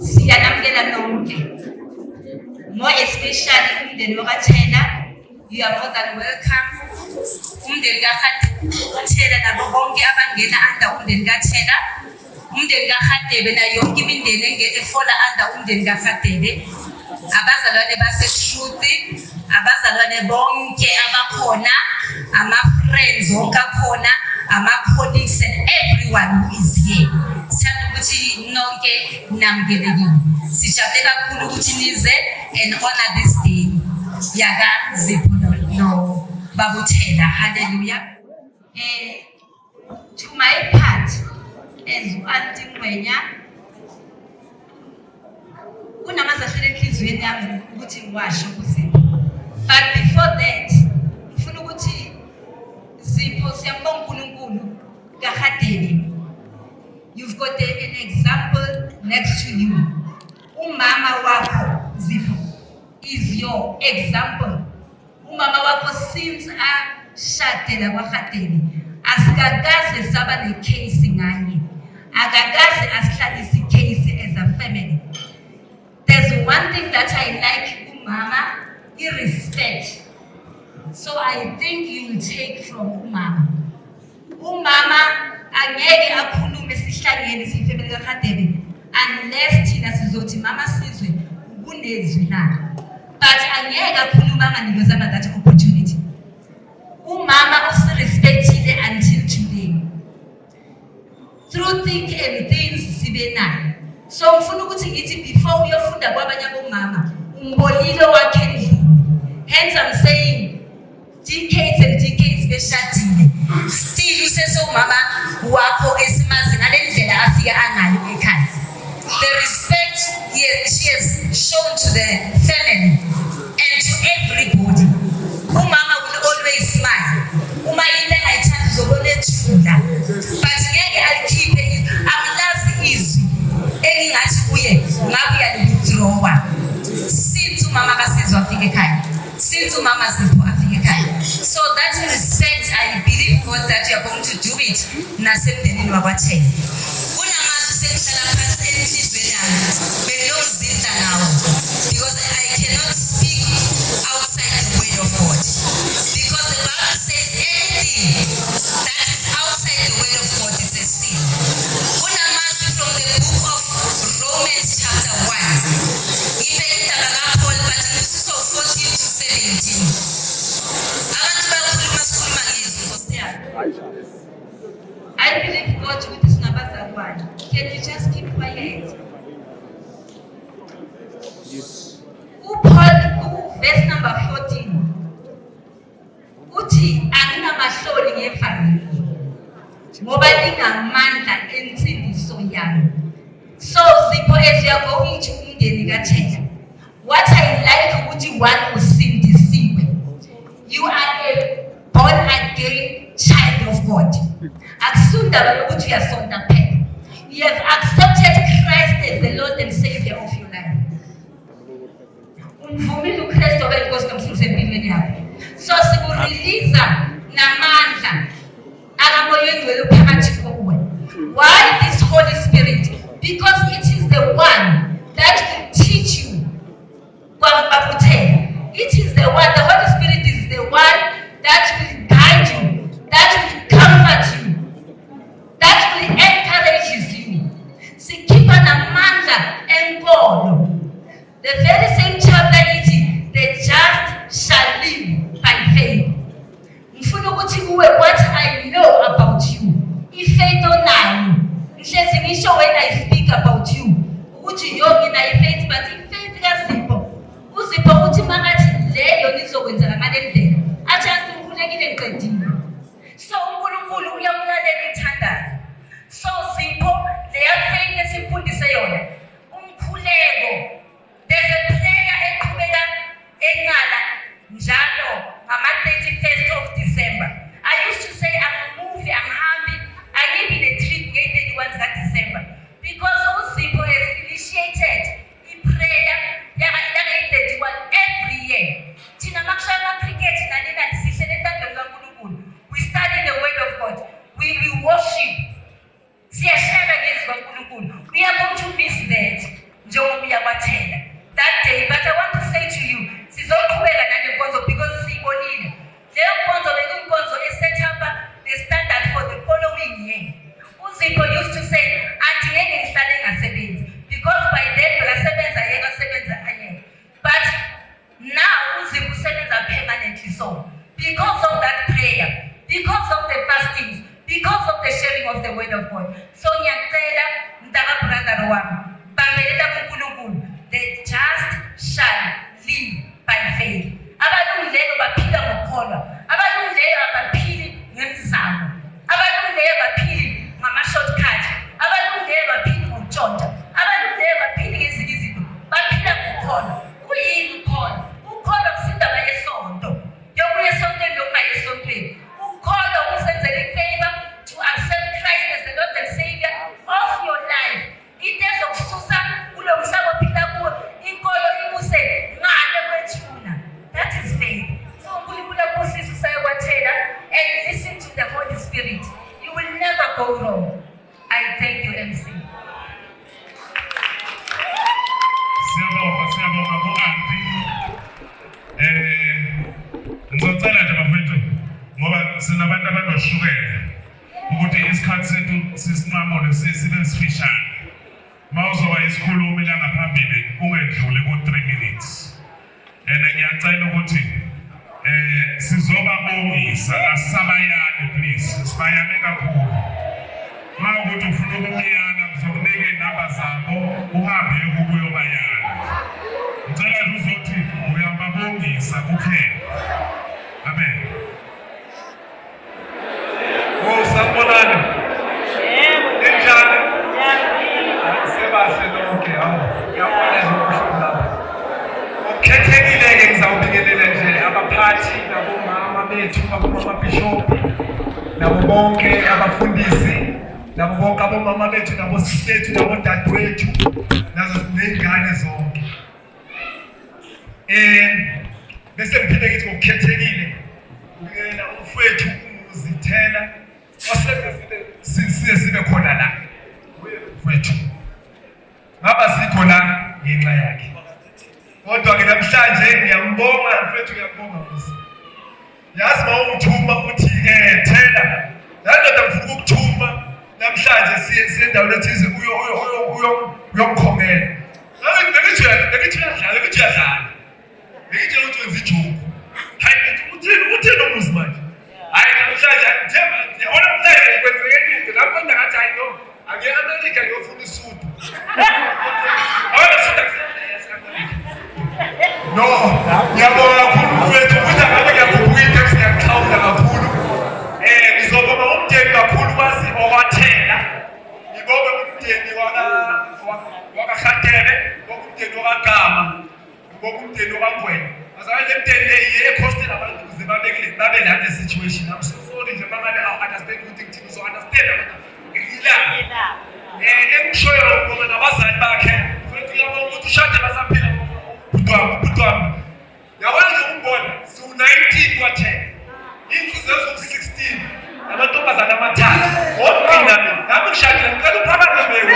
Siyanamukela nonke. More especially umndeni wakaThena, you are more than welcome. Umndeni kaThena nabo bonke abangena under umndeni kaThena. Umndeni kaRadebe na yonke imindeni efola under umndeni kaRadebe. Abazalwane baseTruth, abazalwane bonke abakhona, ama-friends wonke akhona, ama-colleagues and everyone who is here. Sithanda ukuthi nonke namukelekile. Sijabule kakhulu ukuthi nize and honor this day. Yaka Zipho no Babuthela. Hallelujah. To my part, as Auntie Ngwenya, kunamazahlele enhlizweni yami ukuthi ngiwasho kuZipho. But before that, ngifuna ukuthi Zipho siyambonga uNkulunkulu kaRadebe. You've got an example next to you. Umama wakho Zipho is your example. Umama wakho since ashadela kwaRadebe asikakaze saba necase ngaye. Akakaze asihlalise icase as a family. There's one thing that I like umama, respect. So I think you will take from umama. Umama angeke akhulume sihlangene sifamily kaRadebe unless thina sizothi mama sizwe kunezwi na. But angeke akhulume anganikezana that opportunity. Umama usirespectile until today. Through thick and thin sibe naye. So ngifuna ukuthi ngithi before uyofunda kwabanye abomama umbolile wakhe endlini. Hence I'm saying decades and decades beshadile. Still usesomama wakho esimazi ngalendlela afika angayo ekhaya. The respect she has shown to the family and to everybody. Umama will always smile. Uma into ayithanda uzobona ethula. But ngeke alikhiphe amlazi izwi engingathi kuye ngabe uyaliwithdrawa. Since umama kasizwa afika ekhaya. Since umama Zipho afika ekhaya. So that respect, I believe God that you are going to do it nasemndenini wakwaThena. Kunamazwi sengihlala phansi enhlizweni yami bengiyozinza nawo because I cannot speak outside the word of God. Because the Bible says anything that is outside the word of God is a sin. Kunamazwi from the book of Romans chapter 1. It's a indaba kaPaul but it's 14 to 17. I believe God with his numbers are one. Can you just keep quiet? Yes. Paul, verse number 14. Uthi anginamahloli ngevangeli ngoba lingamandla ensindiso yami. So Zipho, as you are going to umndeni kaThena, what I like ukuthi one usindisiwe. You are a born again child of God. Akusundaba ukuthi uyasonta phela. You have accepted Christ as the Lord and Savior of your life. Umvumile uKristu obe inkosi nomfundisi empilweni yakho. So sikurelease namandla akamoya engcwele phakathi kuwe. Why this Holy Spirit? Because it is the one that will teach you. It is the one, the Holy Spirit is the one that will guide you, that will comfort you, that will encourage you. Sikipa namandla enkolo. The very same chapter it, the just shall live by faith. Ngifuna ukuthi kuwe what I know about you. Ifaith onayo. Ngihlezi ngisho when I speak about ukhona. Kuyini ukhona? Ukhona kusindaba yesonto. Yokuya esontweni nokungayi esontweni. Ukhona ukusenzela ifavor to accept Christ as the Lord and Savior of your life. Into ezokususa kulo mhlaba ophila kuwo, inkolo ikuse ngale kwethuna. That is faith. So uNkulunkulu akusisa usayokwathela and listen to the Holy Spirit. You will never go wrong. I thank you, MC. Siyabonga ku-Aunty. Ngizocela nje bafethu ngoba sinabantu abanoshukela ukuthi isikhathi sethu sisinqamule sibe sifishane. Mawuzoba isikhulumi la ngaphambili ungedluli ku-3 minutes. Ngiyacela ukuthi sizoba bongisa asisabayane please. Sibayane kakhulu. Mawukuthi ufuna ukumyala ngizokunika inamba zakho uhambe ukuyobayana. Ngicela nje uzothi uyababongisa kuphela. Amen. Sanibonani. Yebo. Njani? Sebahle lonke hawo. Ngiyabona nje ukusho lapha. Okukhethekile-ke ngizawubingelela nje abaphathi nabomama bethu, abomama bishop, nabo bonke abafundisi, nabo bonke abomama bethu, nabosisi bethu, nabodadewethu, nazo ney'ngane zonke. Bese ngiphinde ngithi ngokukhethekile ukuyela umfowethu uZithela size sibe khona la mfowethu. Ngaba sikho la ngenxa yakhe. Kodwa ke namhlanje ngiyambonga mfowethu, ngiyambonga Nkosi. Yazi mawuthuma uthi Thela, ndoda ngifuna ukukuthuma namhlanje siye endaweni ethize uyomkhongela. Ngithi uyadlala. Ngithi ukuthi wenza ijoke. Hayi uthini umuzi manje? Hayi namhlanje ngithemba yabona mhlanje kwenzeke into lapho ngathi hayi no ange-America ngiyofuna isudu. Awona sudu no, ngiyabonga kakhulu mfowethu ukuthi angabe ngiyakhuphuka iteksi ngiyaxhawula kakhulu. Ngizobonga umndeni kakhulu kwazi okwathela. Ngibonge umndeni wakaHatebe, ngibonge umndeni wakagama, ngibonge umndeni wakangwenya. Azange umndeni le ye-coastal abantu ukuze babe la le situation. I'm so sorry nje mangane understand ukuthi ngithini so understand abantu. Ngiyila. Emshoyo ngoba nabazali bakhe, mfowethu uyabonga ukuthi ushade basaphila. Budwami. Yabona nje umbona, siwu-19 kwathela. Imfuzo eziwu-16. Namantombazane amathathu. Wonke nami ngishadile ngicela uphakame bewu.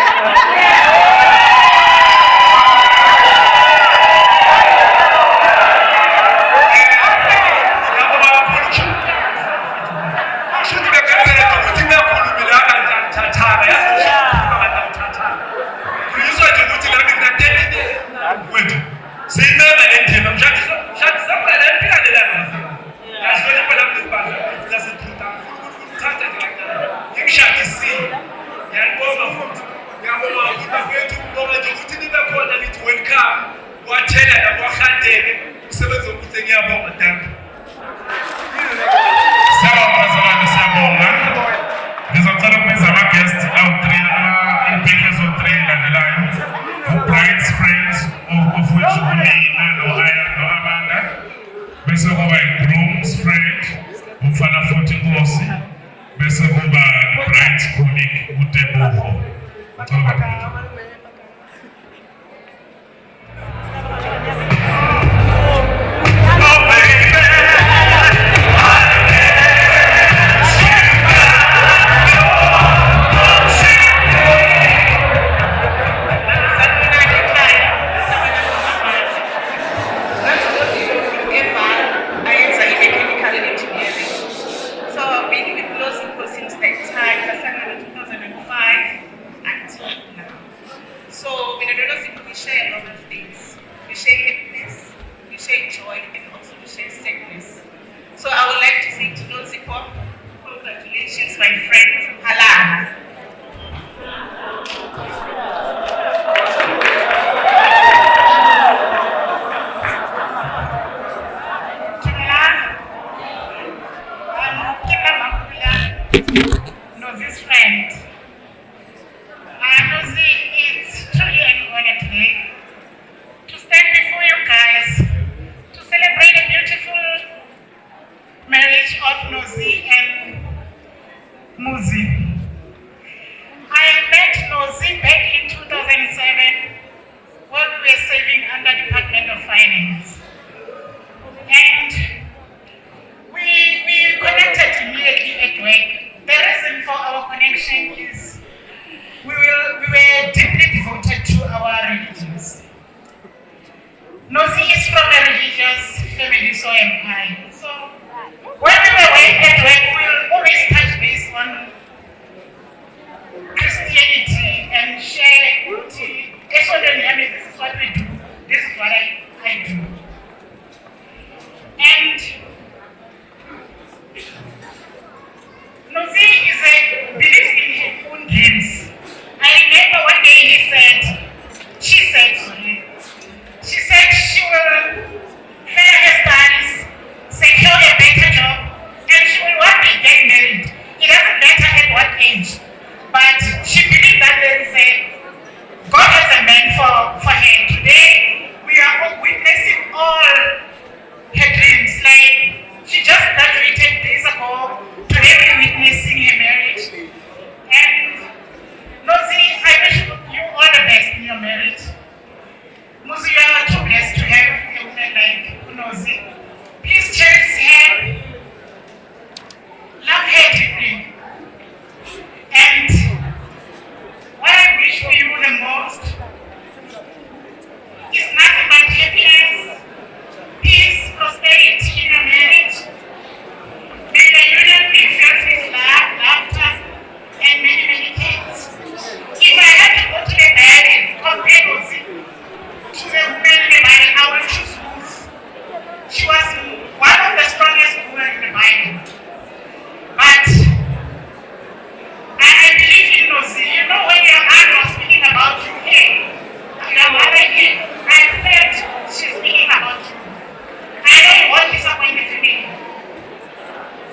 Bese kuba i-groom's friend, umfana futhi Nkosi, bese kuba i-bride's colleague uTebogo. finance. And we connected immediately at work. The reason for our connection is we were deeply devoted to our religions. Nozi is from a religious family, so am I. So when we were at work, we will always touch base on Christianity and share, this is what we do, this is what I do. And Nozi believes in his own dreams. I remember one day she said she will finish her studies, secure a better job, and she will one day get married. It doesn't matter at what age, but she believes that there is God has a man for her. Today, we are all witnessing all her dreams. Like, she just graduated days ago. Today, we're witnessing her marriage. And Nozi, I wish you all the best in your marriage. Nozi, you are too blessed to have a woman like Nozi. Please cherish her. Love her deeply. And what I wish for you the most is nothing but happiness, peace, prosperity in your marriage. May the union be filled with love, laughter, and many, many kids. If I had to go to the marriage, compare Nozi to the woman in the Bible, I would choose Ruth. She was one of the strongest women in the Bible. But I believe in Nozi. You know, when your aunt was speaking about you here, your mother here, I felt she's speaking about you. I know you won't disappoint the family.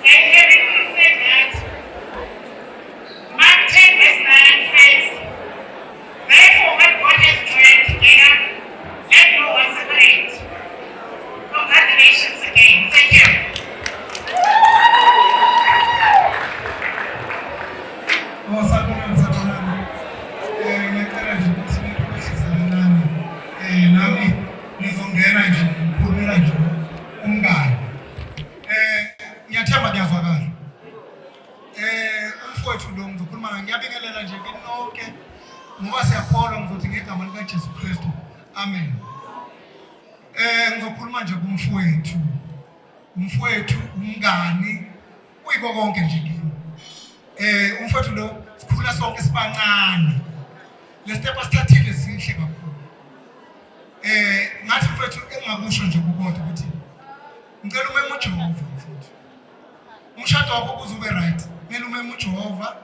And having said that, Mark 10 verse 9 says, therefore what God has joined together, let no one separate. Congratulations again. Thank you. Ngiyacela nje ukuthi niqhubekisane nami. Nami ngizongena nje ngikhulumela nje umngane. Ngiyathemba kuyazwakala. Umfowethu lo ngizokhuluma ngaye, ngiyabingelela nje kini nonke ngoba siyakholwa ngizothi ngegama lika Jesu Kristu. Amen. Ngizokhuluma nje kumfowethu. Umfowethu, umngani, uyiko konke nje kimi. Umfowethu lo sikhula sonke sibancane. Lesitepa sithathile sihle kakhulu. Ngathi mfowethu engakusho nje kukodwa ukuthi ngicela umeme uJehova mfowethu. Umshado wakho kuze ube right. Kumele umeme uJehova.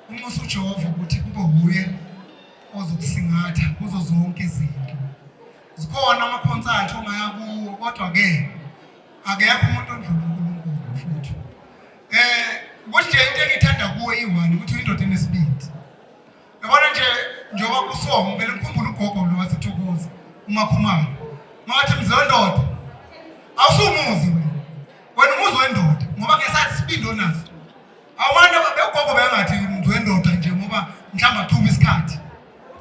Unxusa uJehova ukuthi kube uye ozokusingatha kuzo zonke izinto. Zikhona ama-concert ongaya kuwo kodwa ke akekho umuntu ondlula uNkulunkulu mfowethu. Ukuthi nje into engithanda kuwe i-one ukuthi uyindoda enesibindi. Yabona nje njengoba kusongo ngeke ngikhumbule ugogo lo wasithokoza uMakhumalo. Ngathi mzondoda awusumuzi wena umuzi wendoda ngoba ngesathi isibindi onaso. Abantu begogo bengathi umuzi wendoda nje ngoba mhlamba thuba isikhathi.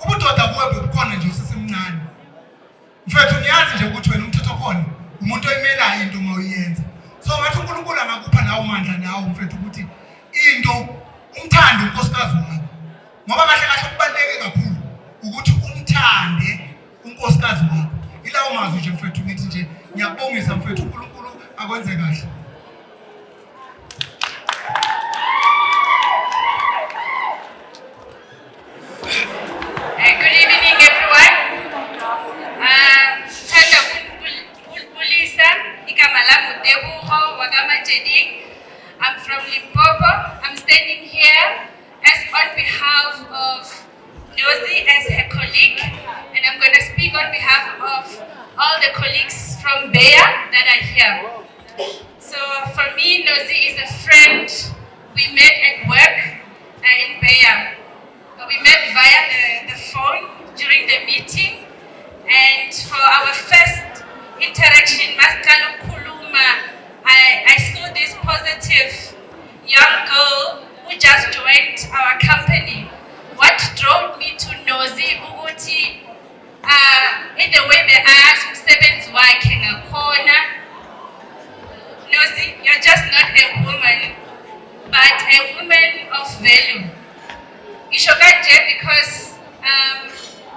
Ubudoda kuwe bebukhona nje usesemncane. Mfethu niyazi nje ukuthi wena umthetho khona umuntu oyimelayo into mawuyenza. So ngathi uNkulunkulu angakupha nawo amandla nawo mfethu ukuthi into umthande unkosikazi wakho. Ngoba kahle kahle kubaleke kakhulu ukuthi umthande unkosikazi wakho. Ilawo mazwi nje mfethu ngithi nje ngiyabongisa mfethu uNkulunkulu akwenze kahle. Good evening, everyone. Thanda ukulisa igama lami uTebogo Wakamajedi. I'm from Limpopo. I'm standing here as on behalf of Nozi as her colleague, and I'm going to speak on behalf of all the colleagues from Beya that are here. So for me, Nozi is a friend. We met at work in Beya. We met via the phone during the meeting, and for our first interaction, Maskalo Kuluma, I saw this positive young girl who just joined our company. What drove me to Nozi Uguti, in the way they asked, umsebenzi wakhe ngakhona. Nosi, you're just not a woman, but a woman of value. Ngisho kanje because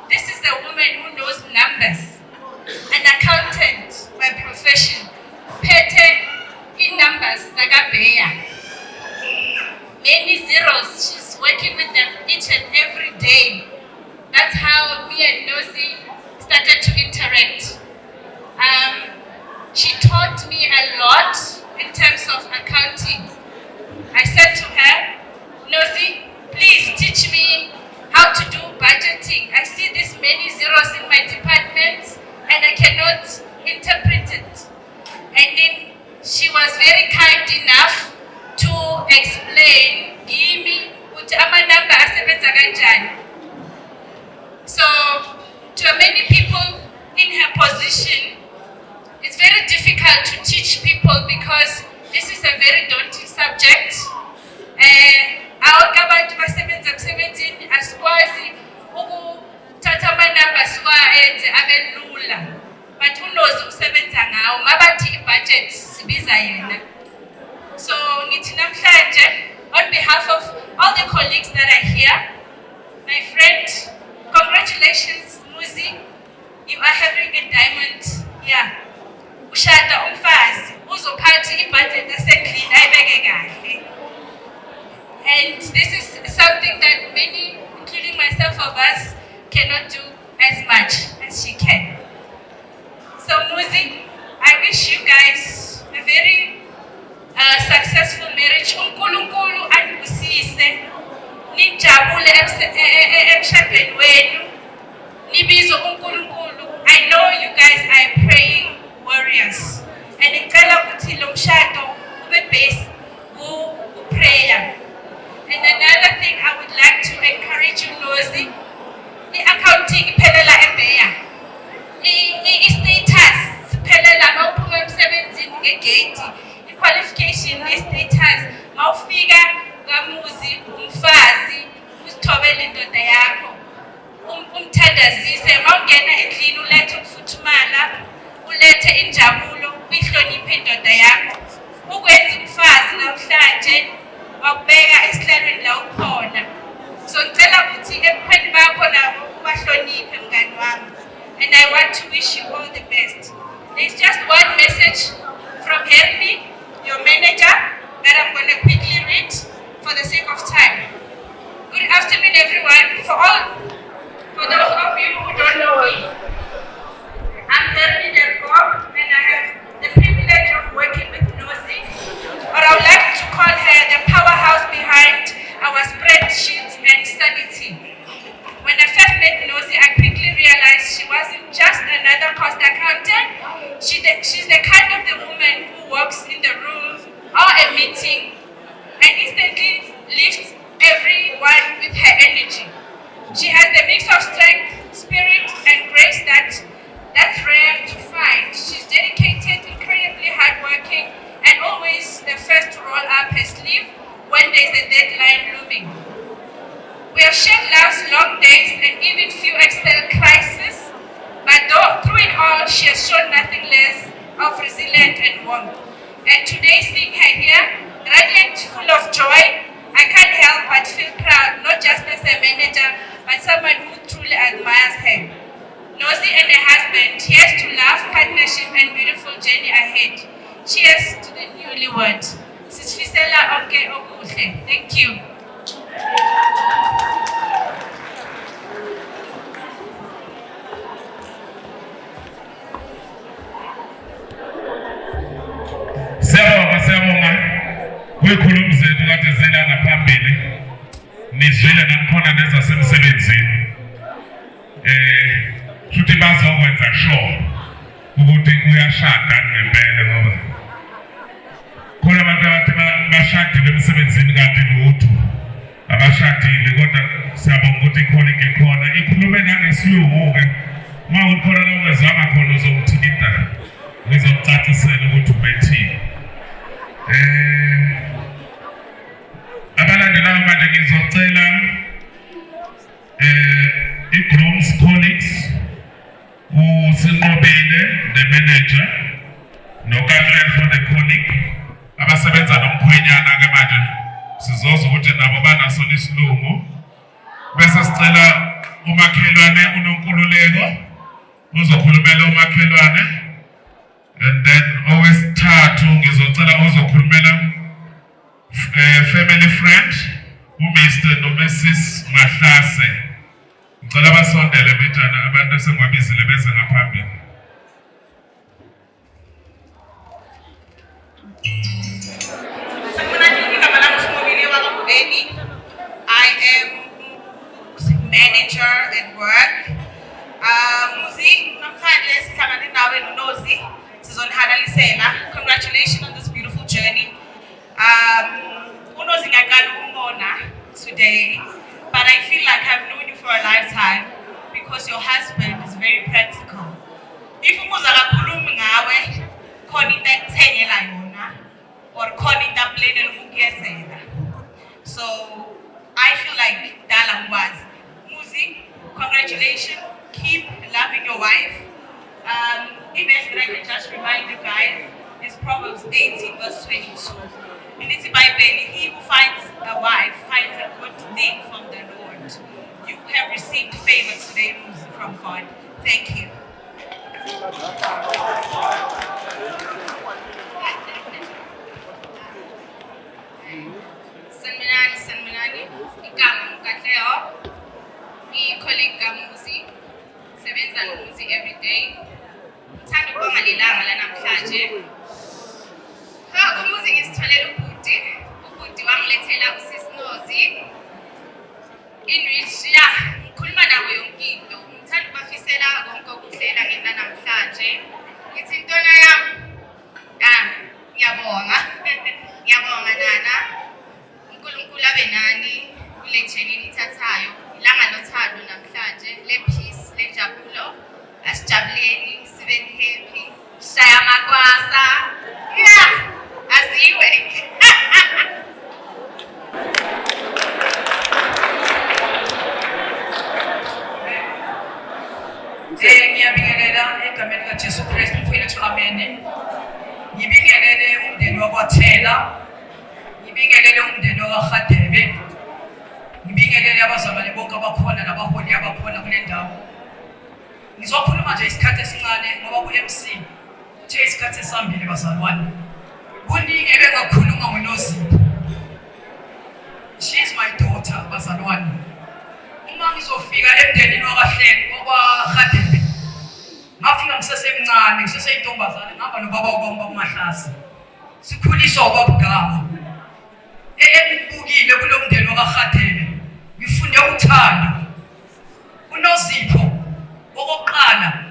this is a woman who knows numbers, an accountant by profession. Pete in numbers zakabheya. Many zeros, she's working with them each and every day. That's how me and Nosi started to interact. She taught me a lot in terms of accounting. I said to her, Nosi, please teach me how to do budgeting. I see this many zeros in my department and I cannot interpret it. And then she was very kind enough to explain, give me, uthi amanamba asebenza kanjani. So, to many people in her position, it's very difficult to teach people because this is a very daunting subject. Abantu basebenza emsebenzini asikwazi ukuthatha amanamba siwayenze abe lula. But unozi usebenza ngawo, mabathi ibudget sibiza yena. So ngithi namhlanje, on behalf of all the colleagues that are here, my friend, congratulations Muzi, you are having a diamond here. Ushada umfazi, uzophatha ibudget esendlini ayibeke kahle. And this is something that many, including myself of us, cannot do as much as she can. So Muzi, I wish you guys a very successful marriage. uNkulunkulu anibusise, nijabule emshadweni wenu, nibizo uNkulunkulu. I know you guys are praying warriors. And ngicela ukuthi lo mshado ube based ku prayer. And another thing I would like to encourage you, Nozi, i-accounting iphelela eBheya. I-status siphelela mawuphuma emsebenzini ngegate. I-qualification ne-status mawufika kamuzi umfazi usithobele indoda yakho. Umthandazise mawungena endlini ulethe ukufuthumala, ulethe injabulo, uyihloniphe indoda yakho. Ukwenza umfazi namhlanje wakubeka esihlalweni la ukhona. So ngicela ukuthi ebukhweni bakho nabo ubahloniphe mngani wami. And I want to wish you all the best. There's just one message from Hermi, your manager, that I'm going to quickly read for the sake of time. Good afternoon, everyone. For those of you who don't know me, I'm Hermi Delcom, and I have the privilege of working with Nozi, or I would like to call her the powerhouse behind our spreadsheets and sanity. When I first met Nozi, I quickly realized she wasn't just another cost accountant. She's the kind of the woman who walks in the room or a meeting and instantly lifts everyone with her energy. She has the mix of strength, spirit, and grace that's rare to find. She's dedicated, incredibly hardworking, and always the first to roll up her sleeve when there's a deadline looming. We have shared love's long days and even few external crises, but through it all, she has shown nothing less of resilience and warmth. And today, seeing her here, radiant, full of joy, I can't help but feel proud, not just as a manager, but someone who truly admires her. Nozi and her husband, here's to love, partnership, and beautiful journey ahead. Cheers to the newlywed. Sisifisela onke okuhle. Thank you. Siyabonga kwikhulumo zethu kade zela ngaphambili nizwile nakhona nezasemsebenzini futhi bazokwenza sure ukuthi uyashada ngempela ngoba khona abantu abathi bashadile emsebenzini kanti lutho abashadile kodwa siyabonga ukuthi khona ingekhona ikhulume nangesiyuke uma ukhona lawezama khona uzomthikita ngizokucacisela ukuthi ubethini abalandelayo manje ngizocela i-grooms colleagues usinqobele no-Kathleen for the Conic abasebenza nomkhwenyana-ke manje sizoza ukuthi nabo banaso isilungu bese sicela umakhelwane uNonkululeko uzokhulumela umakhelwane and then owesithathu ngizocela uzokhulumela family friend uMr noMrs Mahlase ngicela basondele betjana abantu esengwabizile beze ngaphambili. I am manager at work. Congratulations on this beautiful journey. Today, but I feel like I've known you for a lifetime because your husband is very practical. If you so I feel like Dalam was Muzi. Congratulations. Keep loving your wife. Even if I can just remind you guys, it's Proverbs 18 verse 22. In the Bible, he who finds a wife finds a good thing from the Lord. You have received favor today, Muzi, from God. Thank you. Sanminani, igama Mkatleo, i-colleague kaMuzi, sebenza noMuzi every day. Ngithanda ukubonga lelanga lanamhlanje. UMuzi ngisitholela ubhuti wangilethela uSisinozi. In which ngikhuluma nabo yonke into. Ngithanda ukubafisela konke okuhlela ngena namhlanje. Ngithi intwana yami, ngiyabonga. Ngiyabonga nana. uNkulunkulu abe nani kule journey nithathayo ilanga lothando namhlanje le peace le jabulo asijabuleni sibe happy shaya makwasa aziwe ngiyabingelela egameni kaJesu Kristu mfowethu amene. Ngibingelele umndeni wakwaThela. Ngibingelele umndeni wakaHadebe. Ngibingelele abazalwane bonke abakhona nabaholi abakhona kule ndawo. Ngizokhuluma nje isikhathi esincane ngoba ku-MC uthe isikhathi esambile bazalwane. Kuningi ebengakhuluma ngoNozipho. She is my daughter bazalwane. Uma ngizofika emndenini wakwaHadebe ngafika ngisesemncane ngiseseyintombazane ngihamba nobaba wami uMahlasi. Sikhuliswa ubabugama. Engibukile kulo mndeni wakaHadebe ngifunde uthando. uNozipho okokuqala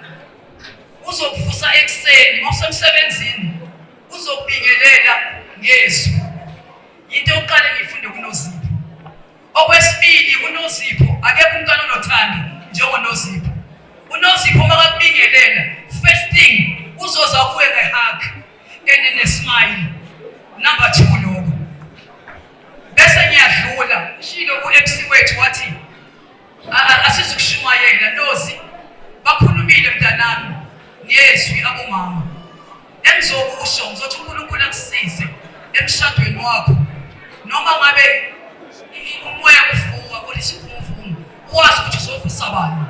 uzokuvusa ekseni mawusemsebenzini uzokubingelela ngezwi. Into yokuqala ngifunde kuNozipho. Okwesibili uNozipho akekho umntwana onothando njengoNozipho. uNozipho makakubingelela first thing uzoza kuwe ngehug and smile. Number 2 lokho. Bese ngiyadlula ushilo ku-MC wethu wathi asizukushumayela Nozi bakhulumile mntanami ngezwi abomama. Engizokusho ngizothi uNkulunkulu akusize emshadweni wakho noma ngabe umoya uvuka kulesiphumvumo wazi ukuthi uzovusa abantu.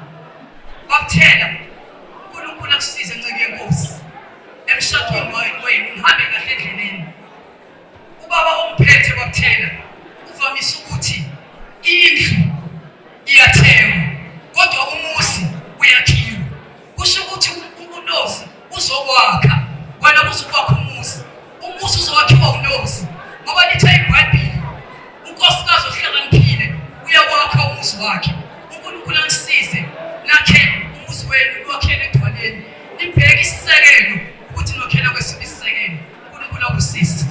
Bakuthela uNkulunkulu akusize nceke yenkosi emshadweni wenu nihambe kahle endleleni. Ubaba omphethe bakuthela uvamise ukuthi indlu iyathengwa kodwa umuzi uyakhiwa. Kusho ukuthi uNozi uzokwakha wena uzokwakha umuzi. Umuzi uzowakhiwa uNozi ngoba lithe iBhayibheli unkosikazi ohlakaniphile uyakwakha umuzi wakhe. uNkulunkulu angisize nakhe umuzi wenu niwakhele edwaleni nibheke isisekelo ukuthi nokhela kwesiphi isisekelo. uNkulunkulu akusise.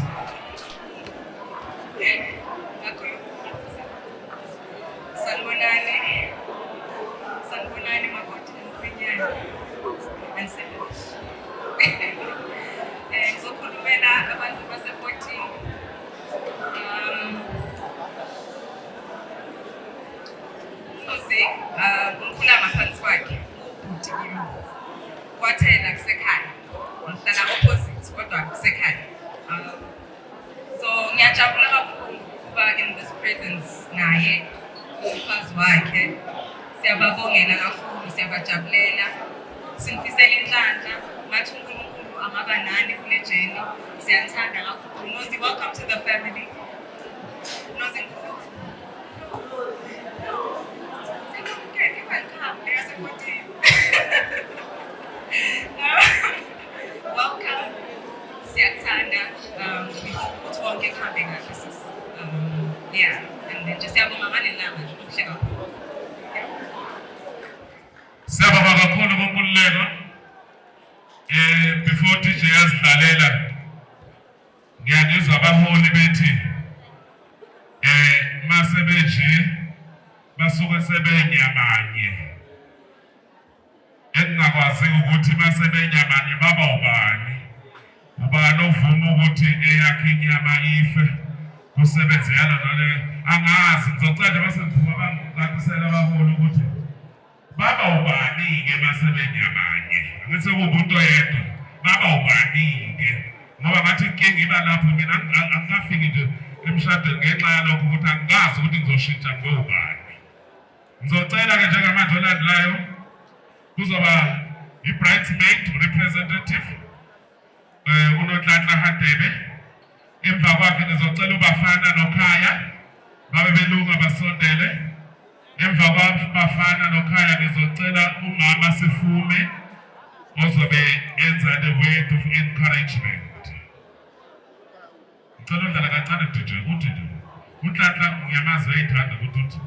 Sanibonani makoti emkhwenyana. Ngizokhulumela abantu base-14. uMuzi ngikhula ngaphansi kwakhe ubhuti kimi. Kwathela kusekhaya ngihlala opposite kusekhaya. So ngiyajabula kakhulu ukuba in this presence naye umfazi wakhe. Siyababongela kakhulu, siyabajabulela. Simfisela inhlanhla, ngathi uNkulunkulu angaba nani kule journey. Siyathanda kakhulu. Nozi, welcome to the family. Nozi, welcome. Siyathanda. Ukuthi wonke kuhambe kahle sis. Yeah, and then just siyabonga ngalelanga kuhle kakhulu. Siyabonga kakhulu bonkululeko. Before DJ yasidlalela ngiyangizwa abaholi bethi mase beje basuke sebenyamanye. Engakwazi ukuthi mase benyamanye baba ubani. Ubani ovuma ukuthi eyakhe inyama ife kusebenzela nale angazi ngizocela base ngiphuma bangiqalisela abaholi ukuthi baba ubani-ke masebenyamanye angithi kuwumuntu oyedwa baba ubani-ke ngoba ngathi inkinga iba lapho mina angikafiki nje emshadweni ngenxa yalokho ukuthi angazi ukuthi ngizoshintsha ngibe ubani. Ngizocela-ke njengamanje olandelayo kuzoba i-bridesmaid representative uNonhlanhla Hadebe. Emva kwakhe ngizocela uBafana noKhaya babe belunga basondele. Emva kwabafana noKhaya ngizocela umama Sifume ozobe enza the word of encouragement. Ngicela udlala kancane DJ uthi nje uNhlanhla ngiyamazi uyayithanda ukuthi uthi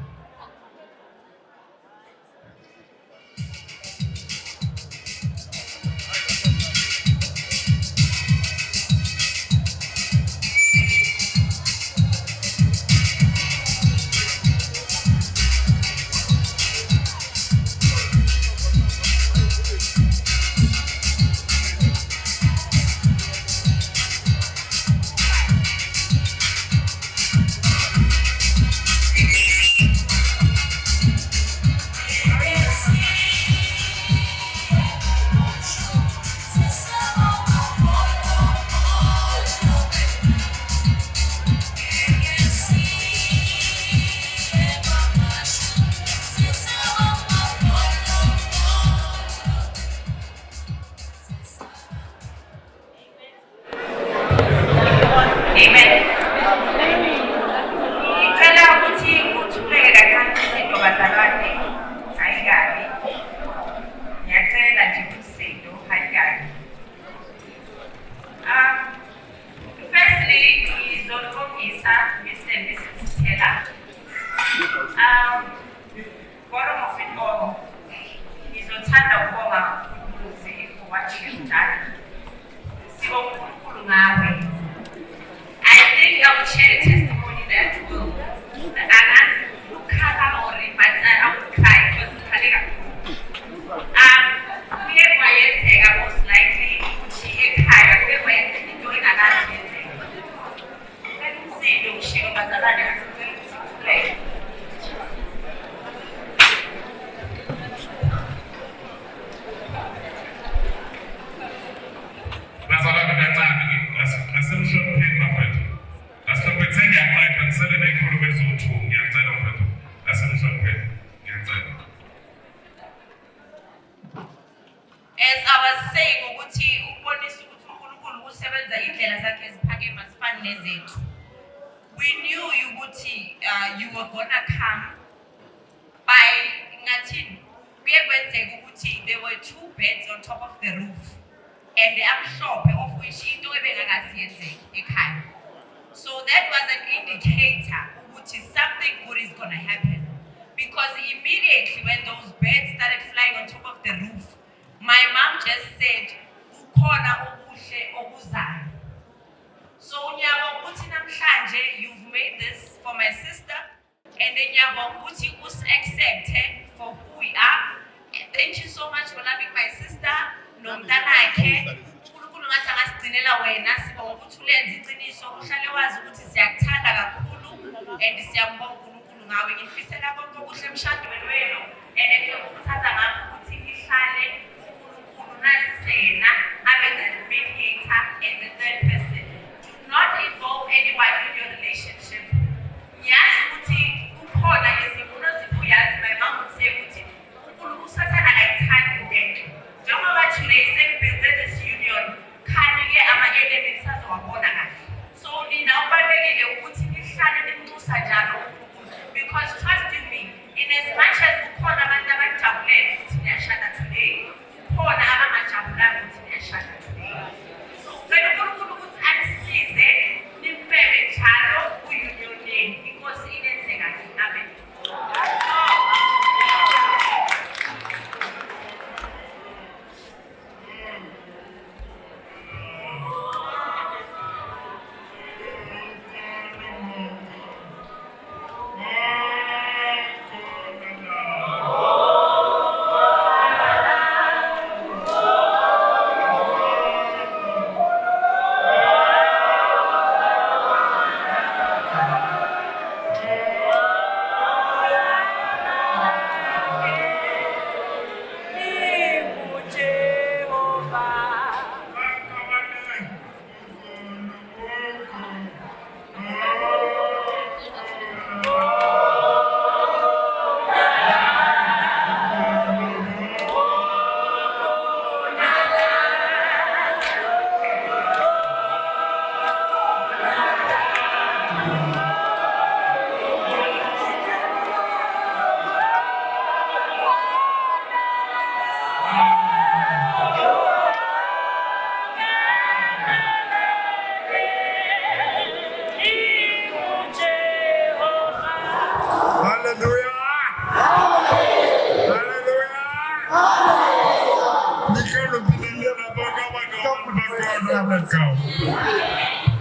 we knew you were gonna come by ngathini kuyekwenzeka ukuthi there were 2 beds on top of the roof and amhlophe of which into ebengakazi yenzeke ekhaya. So that was an indicator ukuthi something good is gonna happen, because immediately when those beds started flying on top of the roof, my mom just said ukhona okuhle okuzayo. So nyabonga ukuthi namhlanje you've made this for my sister, and then nyabonga ukuthi us-accept for who we are. And thank you so much for loving my sister nomntanakhe. uNkulunkulu ngathi angasigcinela wena, sibonga ukuthi ulenza iqiniso, uhlale wazi ukuthi siyakuthanda kakhulu and siyambonga uNkulunkulu ngawe. Ngifisela konke okuhle emshadweni wenu and ngiyakuthatha ngakho ukuthi ihlale uNkulunkulu nasisena abe the mediator and the third go.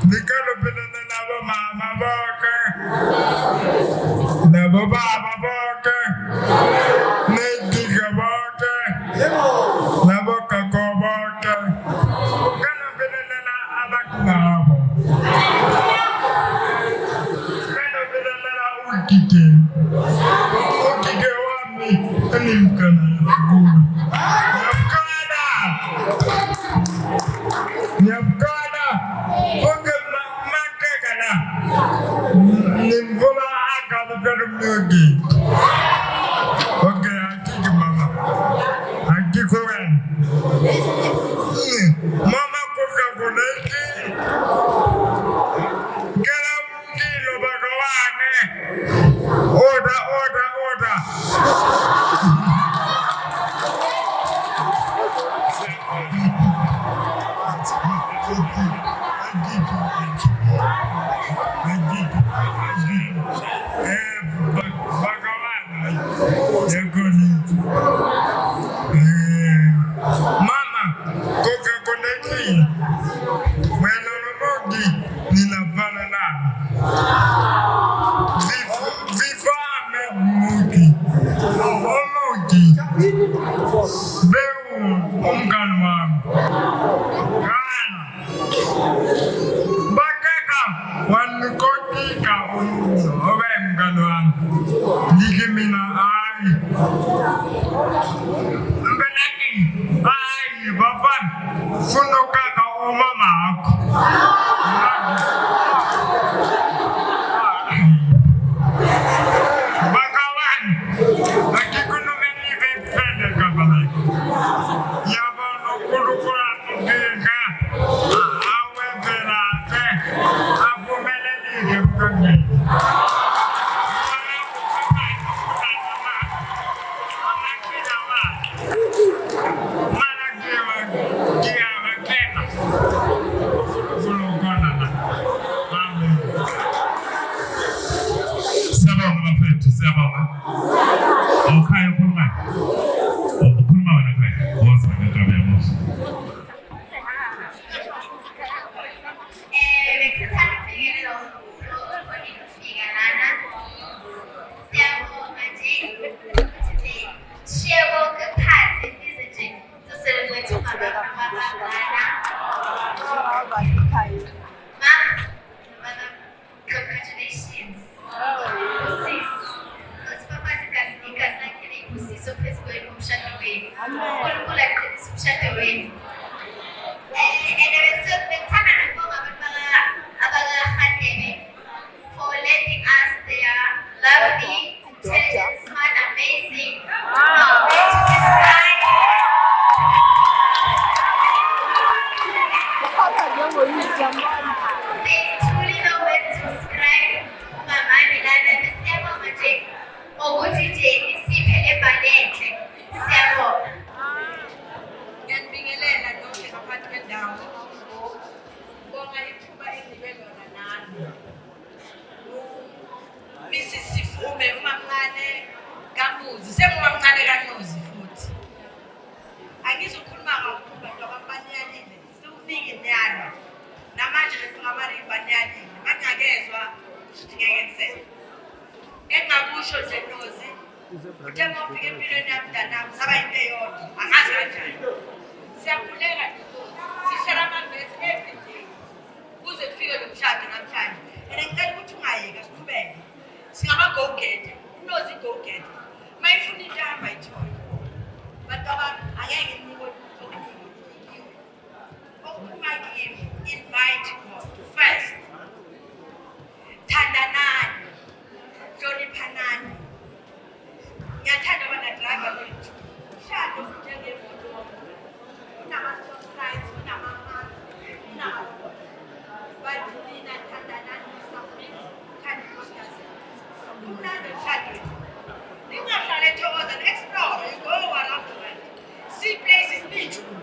Nikalo pelele labo mama boke. Labo baba boke. Nediga boke. Labo kako boke. Kalo pelele la abak nabo. Kalo pelele la ukike. Ukike wami. Alimkana gulu. Nyapkana, oke makakana, nimbola akala termugi. Oke, aki mama, aki koran. Mama koka koneki, kala kilo bagawane. Oda. Mama, koka koneki, menolomogi nina valala. Vifame mugi, omogi, beu umganwam, kana, bakeka, wanukotika obe umganwam, nikimina ai, mbelaki, ai, bafan, funokaka umama ako. Bakawan, akikuno menive pende kabale. Yabono kulukura ngiga, awe berate, aku meleli gemkangi. Congratulations. For letting us their lovely, intelligent, smart, amazing. They truly know when to describe Mama Milana, the Siyabonga Magic, Oguti Jane, Sipele Balete, Siyabonga. Ngiyanibingelela nonke ngaphansi kwendawo. Ngibonga ithuba engibe lona nami. Mrs. Sifume umamncane kaMuzi, sengumamncane kaNozi futhi. Angizokhuluma kakhulu ngabamanyalile, sikuningi imiyalo. Namanje besingabari ibanyalile, mangakezwa ngeke ngisele. Engakusho nje Nozi, uthe ngofika empilweni yami mntanami, saba into eyodwa, angazi kanjani. Siyakhuleka sishara amavesi every day kuze kufike lo mshado namhlanje. And ngicela ukuthi ungayeka siqhubeke. Singama-go-getter, uNozi go-getter. Mayifuna into ahamba ayithole. Bantu abantu angeke ninikwe okukhuluma kimi, invite God first. Thandanani, hloniphanani. Ngiyathanda abana-driver bethu. Umshado unjengemoto. Unama-stop signs, unama-marks, unama-stop. But nina thandanani, submit, thanda i-posters. Kumnandi emshadweni. Ningahlali eThokoza, explore, you go around the world. See places beautiful.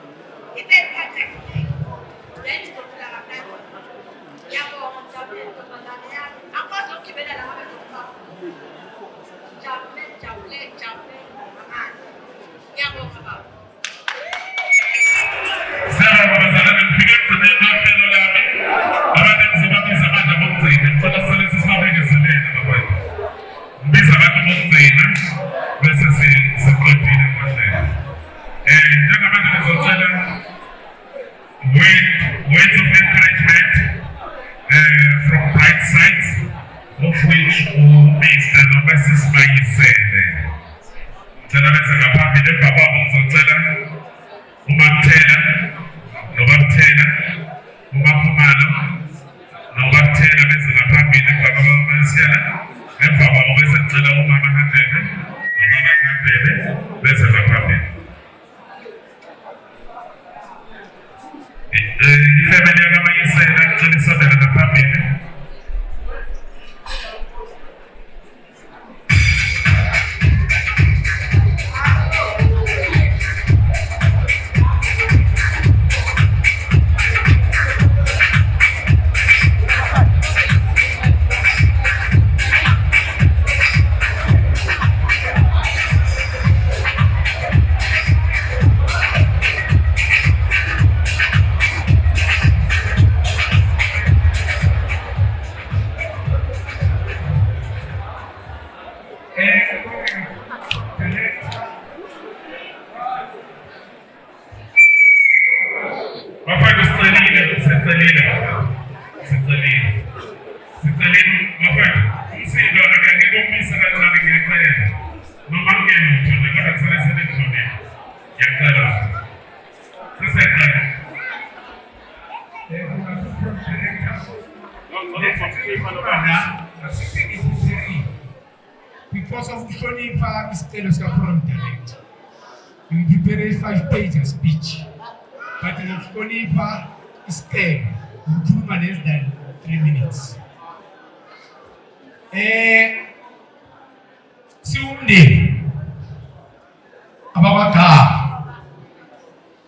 It then cut everything. Then stop la kamnandi. words of encouragement from bright sides, of which Mr. Nobasis Mayisele. Tell us about the Papa Mozotela, Umatela, Nobatela, Umapumano, Nobatela, Mr. Papi, the Papa Masiana, and Papa Mozotela, Umama Handebe, Umama Handebe, Mr. Papi. Family of Mayisele, actually, so that the Papi. Because of Shonipa Stelos Forum Direct, we prepared a 5-page speech, but if Shonipa is 10, we do less than 3 minutes. Siumde abawaka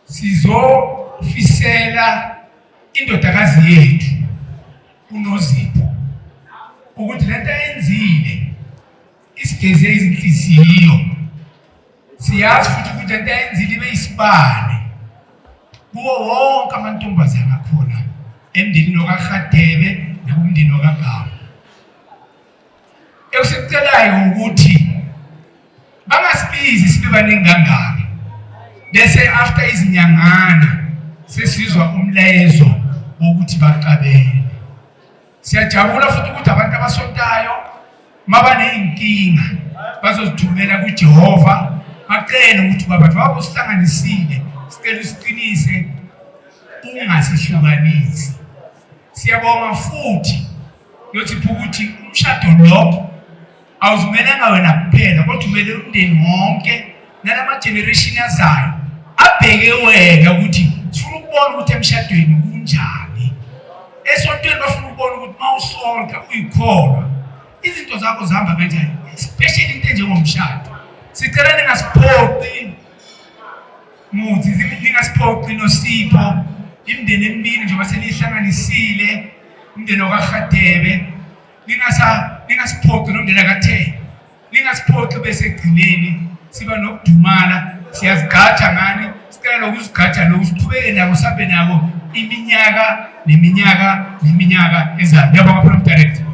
sizo fisela indodakazi yethu uNozipho ukuthi lento enzile isigeze izinhliziyo siyazi futhi ukuthi lento enzile ibe isibane kuwo wonke amantombazana akhona emndenini okaHadebe nakumndeni okaGama. Ekusicelayo ukuthi bangasibizi sibe baningi kangaka bese after izinyangana sesizwa umlayezo wokuthi baqabele. Siyajabula futhi ukuthi abantu abasontayo mabaneyinkinga bazozithumela kuJehova baqele ukuthi babantu babosihlanganisile sicela usiqinise ungasihlukanisi. Siyabonga futhi nothi ukuthi umshado lo awuzimelanga wena kuphela kodwa umele umndeni wonke nalama generation azayo abheke wena ukuthi sifuna ukubona ukuthi emshadweni kunjani. Esontweni bafuna ukubona ukuthi mawusonta uyikholwa izinto zakho zihamba kanjani, especially into njengomshado. Sicela ningasiphoqi muthi ningasiphoqi noSipho imndeni emibili njengoba selihlanganisile umndeni okaHadebe ningasiphoqi nomndeni kaThemba ningasiphoqi bese egcineni siba nokudumala siyazigaja ngani sicela lokuzigaja lokusiqhubeke nabo sabe nabo iminyaka neminyaka ezayo. Ngiyabonga Prof Director.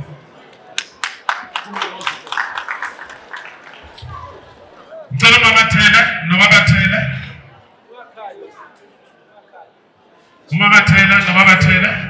Ngicela uMamathela noBabathela. uMamathela noBabathela.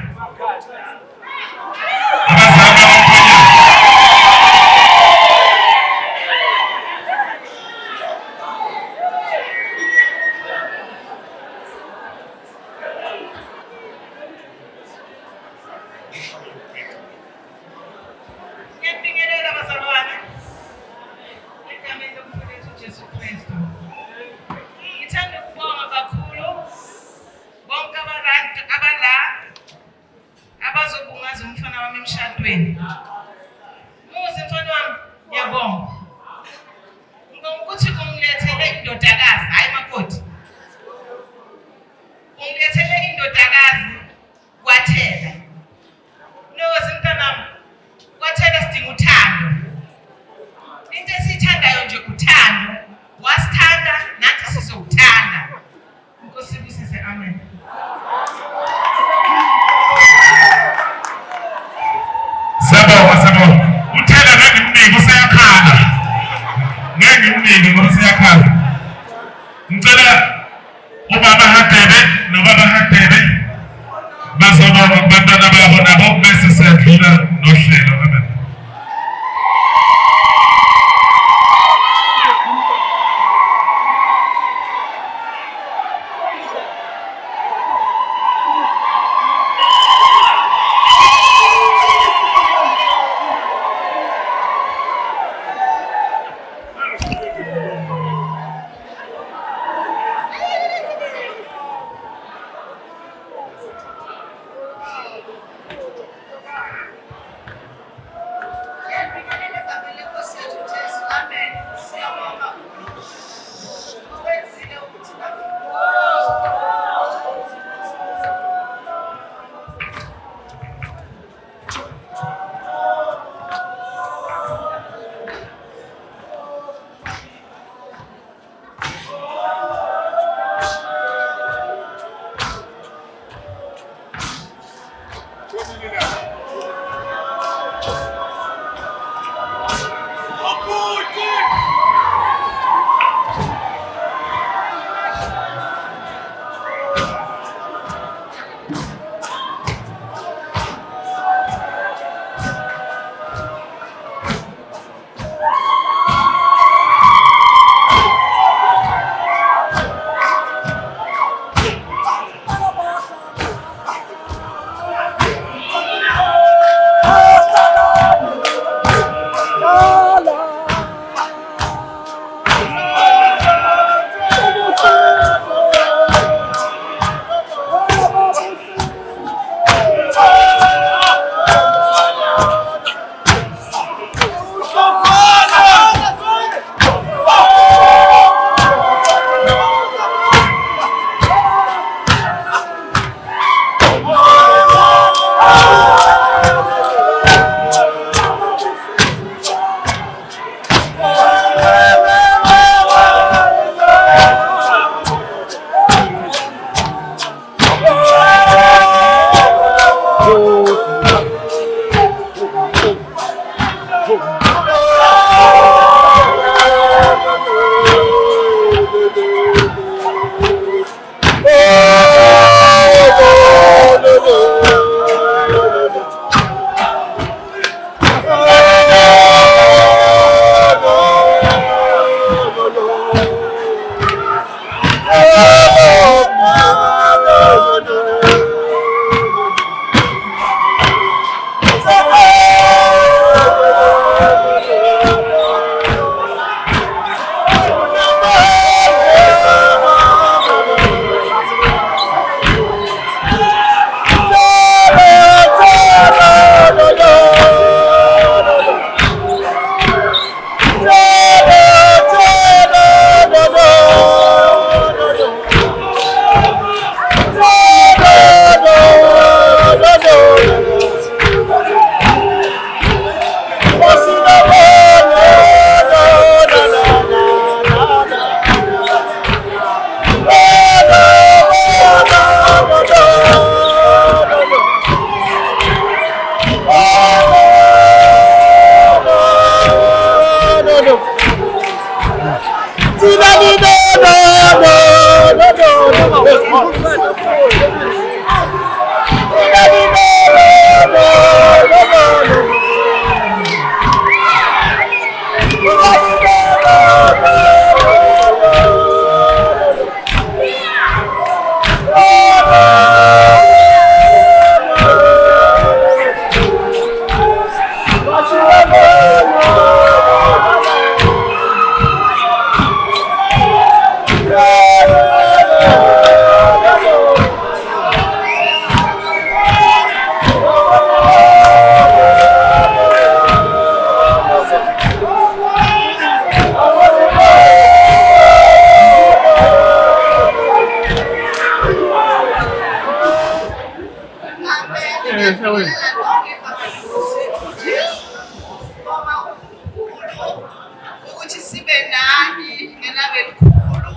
ukuthi sibe nani ngelanga elikhulu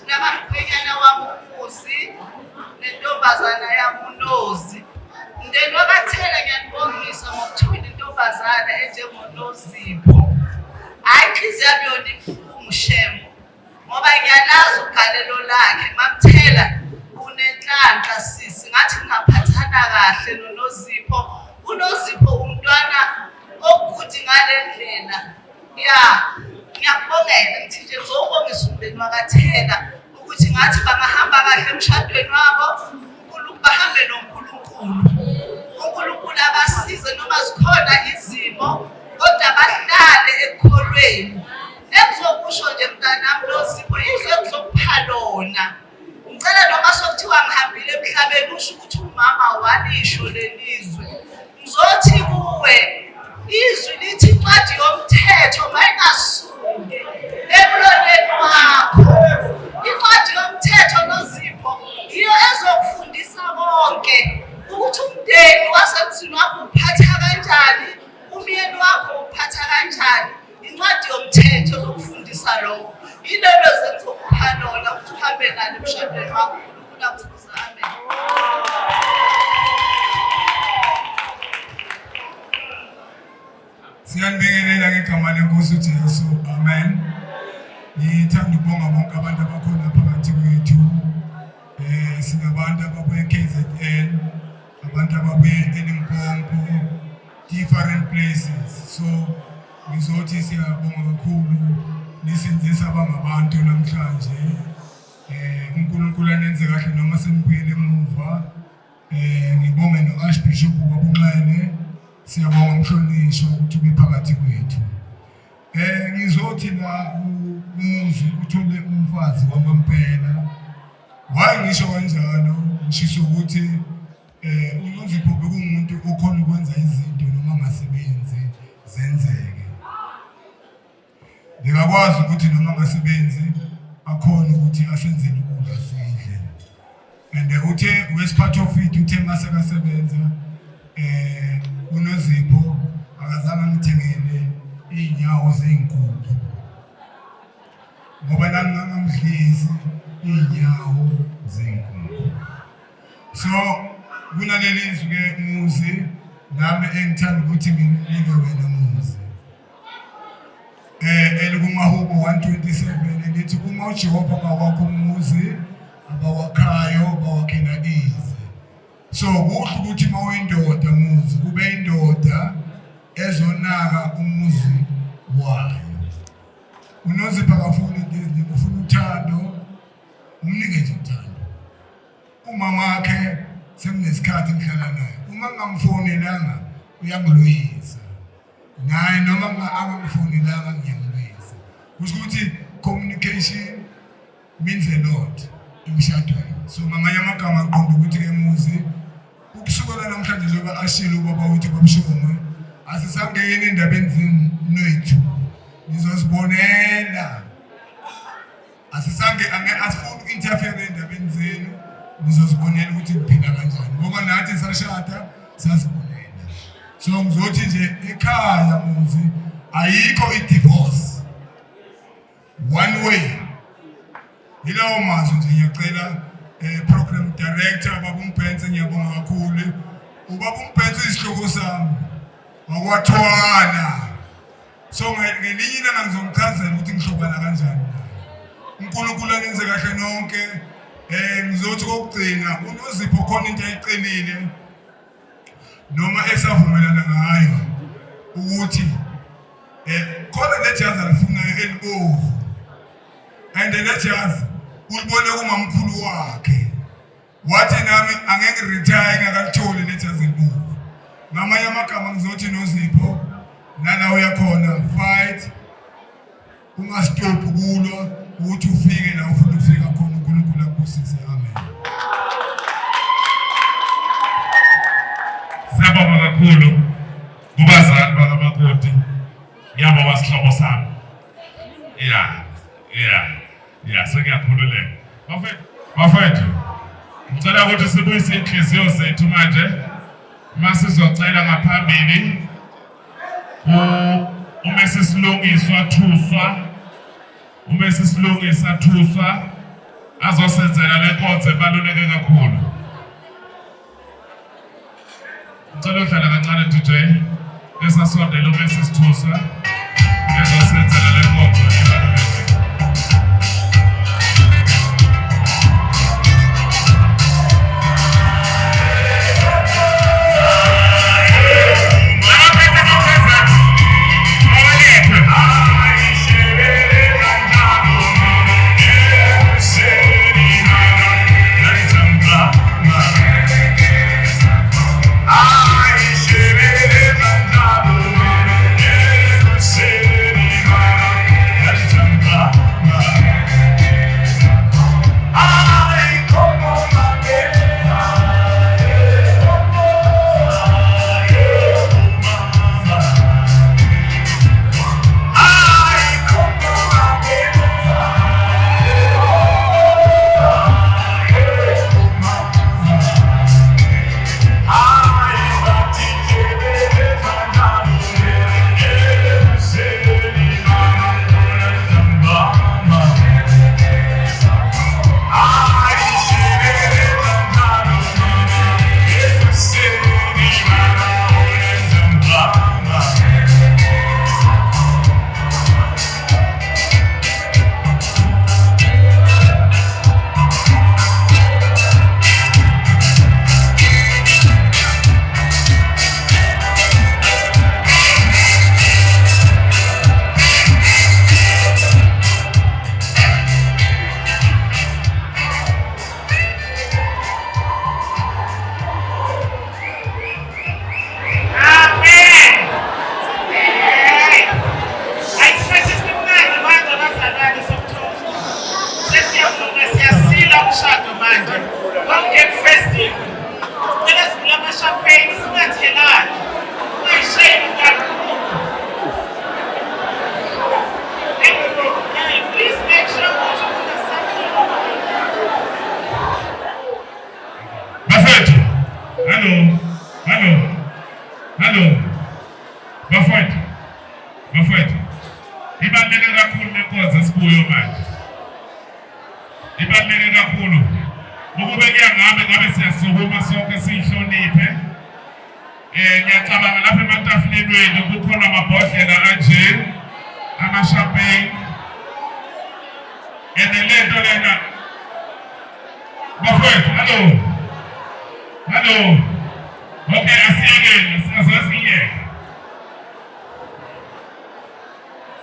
namaqhenyana wamuzi nentombazana yamunozi. Mndeni wakaThela ngiyanibongisa ngokuthola intombazana enjengoNozipho. Hayi inhliziyo yami yona ibuhlungu shemo ngoba ngiyalazi ugalelo lakhe. MaMthela unenhlanhla sisi, ngathi ngingaphathana kahle noNozipho. uNozipho umntwana okuthi ngale ndlela ngiyakubongela ngithi nje ngizobongisa umndeni wakaThela ukuthi ngathi bangahamba kahle emshadweni wabo, bahambe noNkulunkulu. uNkulunkulu abasize noma zikhona izimo kodwa bahlale ekukholweni. Engizokusho nje mntanami Nozipho izwe ngizokupha lona. Ngicela noma sokuthiwa ngihambile emhlabeni usho ukuthi umama walisho lelizwe. Ngizothi kuwe izwi lithi incwadi yomthetho mayingasuke emlonyeni wakho. Incwadi yomthetho Nozipho iyo ezokufundisa bonke ukuthi umndeni wasemzini wakho uphatha kanjani, umyeni wakho uphatha kanjani. Incwadi yomthetho zokufundisa lokho. Yilelo zenzokupha lona ukuthi uhambe nalo emshadweni wakho. uNkulunkulu akusize. Amen. Siyanibingelela ngegama leNkosi uJesu. Amen. Ngithanda ukubonga bonke abantu abakhona phakathi kwethu. Sinabantu ababuye KZN, abantu ababuye eLimpopo, different places. So ngizothi siyabonga kakhulu nisenzisa abangabantu namhlanje. uNkulunkulu anenze kahle noma senibuyele emuva. Ngibonge noArchbishop waBunxele. Siyabonga umhlonishwa ukuthi ube phakathi kwethu. Ngizothi la umuzi uthole umfazi wamampela. Why ngisho kanjalo? Ngisho ukuthi uNozipho bekumuntu okhona ukwenza izinto noma ngasebenzi zenzeke. Ngiyakwazi ukuthi noma ngasebenzi akhona ukuthi asenzele ukudla sidle. And uthe wes part of it uthe masakasebenza uNozipho akazange ngithengele inyawo zezinkukhu. Ngoba nangamdlisi inyawo zezinkukhu. So kunaleli izwi ke muzi nami engithanda ukuthi nginike wena muzi. Elikumahubo 127 elithi uma uJehova ngawakho umuzi abawakhayo bawakhela ize. So kuhle ukuthi mawuyindoda muzi kube indoda ezonaka umuzi wayo. uNozipho akafuni izinto, ufuna uthando, umnike nje uthando. Umama wakhe sekunesikhathi ngihlala naye. Uma ngamfonelanga uyangiloyisa. Naye noma angamfonelanga ngiyamloyisa. Kusho ukuthi communication means a lot emshadweni. So ngamanye amagama aqonda ukuthi ke muzi ukusukela namhlanje njengoba ashilo ubaba uthi babishonwe asisangene endabeni zethu. Nizozibonela. Asifuni uku-interfere endabeni zenu. Nizozibonela ukuthi kuphila kanjani. Ngoba nathi sashada sasibonela. So ngizothi nje ekhaya muzi ayikho i-divorce. One way. Yilawo mazwi nje ngiyacela program director Baba uMphensi ngiyabonga kakhulu. Ubaba uMphensi isihloko sami wakwathwana. So ngelinye ilanga ngizomchazela ukuthi ngihlobana kanjani. uNkulunkulu anenze kahle nonke. Ngizothi kokugcina uNozipho khona into ayicelile noma esavumelana ngayo ukuthi khona le jazi alifunayo elibovu. And le jazi ulibone kumamkhulu wakhe. Wathi nami angeke retire ngakatholi le jazi elibovu. Ngamanye amagama ngizothi Nozipho nala uyakhona fight. Ungastop kulo ukuthi ufike la ufuna ukufika khona. uNkulunkulu akusize. Amen. Siyabonga kakhulu kubazali bakamakoti. Ngiyabonga sihlobo sami. Sengiyakhululeka. Bafethu, ngicela ukuthi sibuyise inhliziyo zethu manje Masizocela ngaphambili uma sesilungiswa thuswa azosenzela le nkonzo ebaluleke kakhulu. Ngicela uhlala kancane DJ esasondela uma sesithuswa ezosenzela le nkonzo ebaluleke. Bafowethu, ibaluleke kakhulu lenkonzo esikuyo manje. Ibaluleke kakhulu. Ukube ngabe siyasukuma sonke sihloniphe. Ngiyacabanga lapha ematafuleni wethu kukhona amabhodlela anje, ama-champagne. Lento lena. Bafowethu, hello. Okay, asiyeke.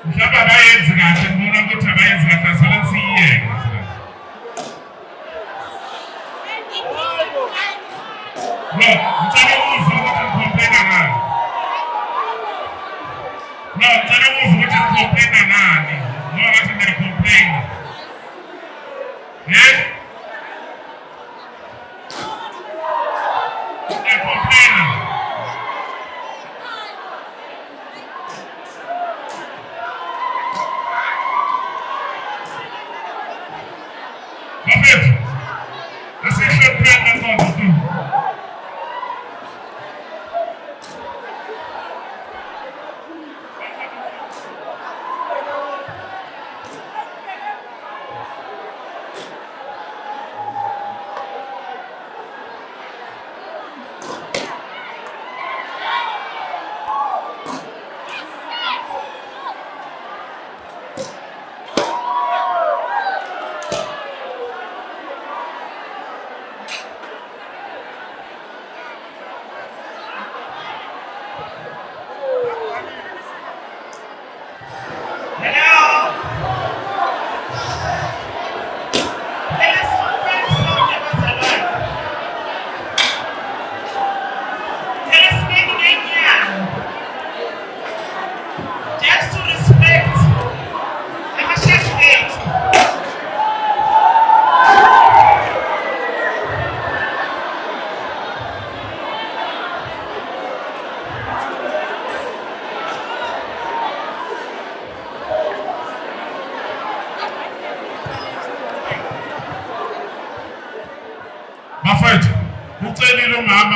Mhlawumbe abayenzi kahle ngibona ukuthi abayenzi kahle asole siyeke. Ngicela ukuzwa ukuthi ngicomplaina ngani. Ngicela ukuzwa ukuthi ngicomplaina ngani. Ngoba ngathi ngiyacomplaina. Ngiyacomplaina. Bafowethu, asihlonipheni le nkonzo tu.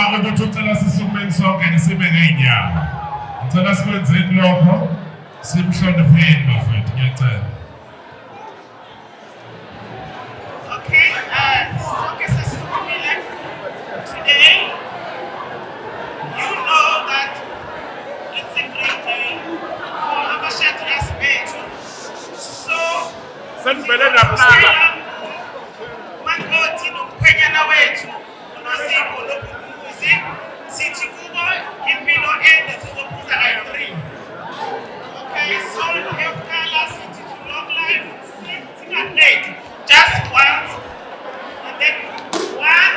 uma ukuthi ucela sisukumeni sonke sibe ngeenyawo. Ngicela sikwenzeni lokho simhlonipheni bafethu ngiyacela. Okay, sonke sesikhulile today. You know that it's a great day for abashadikazi bethu. So, Senivele nakuqala. Makoti nomkhwenyana wethu uNozipho noBukuzi sithi kubo impilo ende sizophuza ayi-3. Okay, so eyokuqala sithi to long life singahleki just once and then one.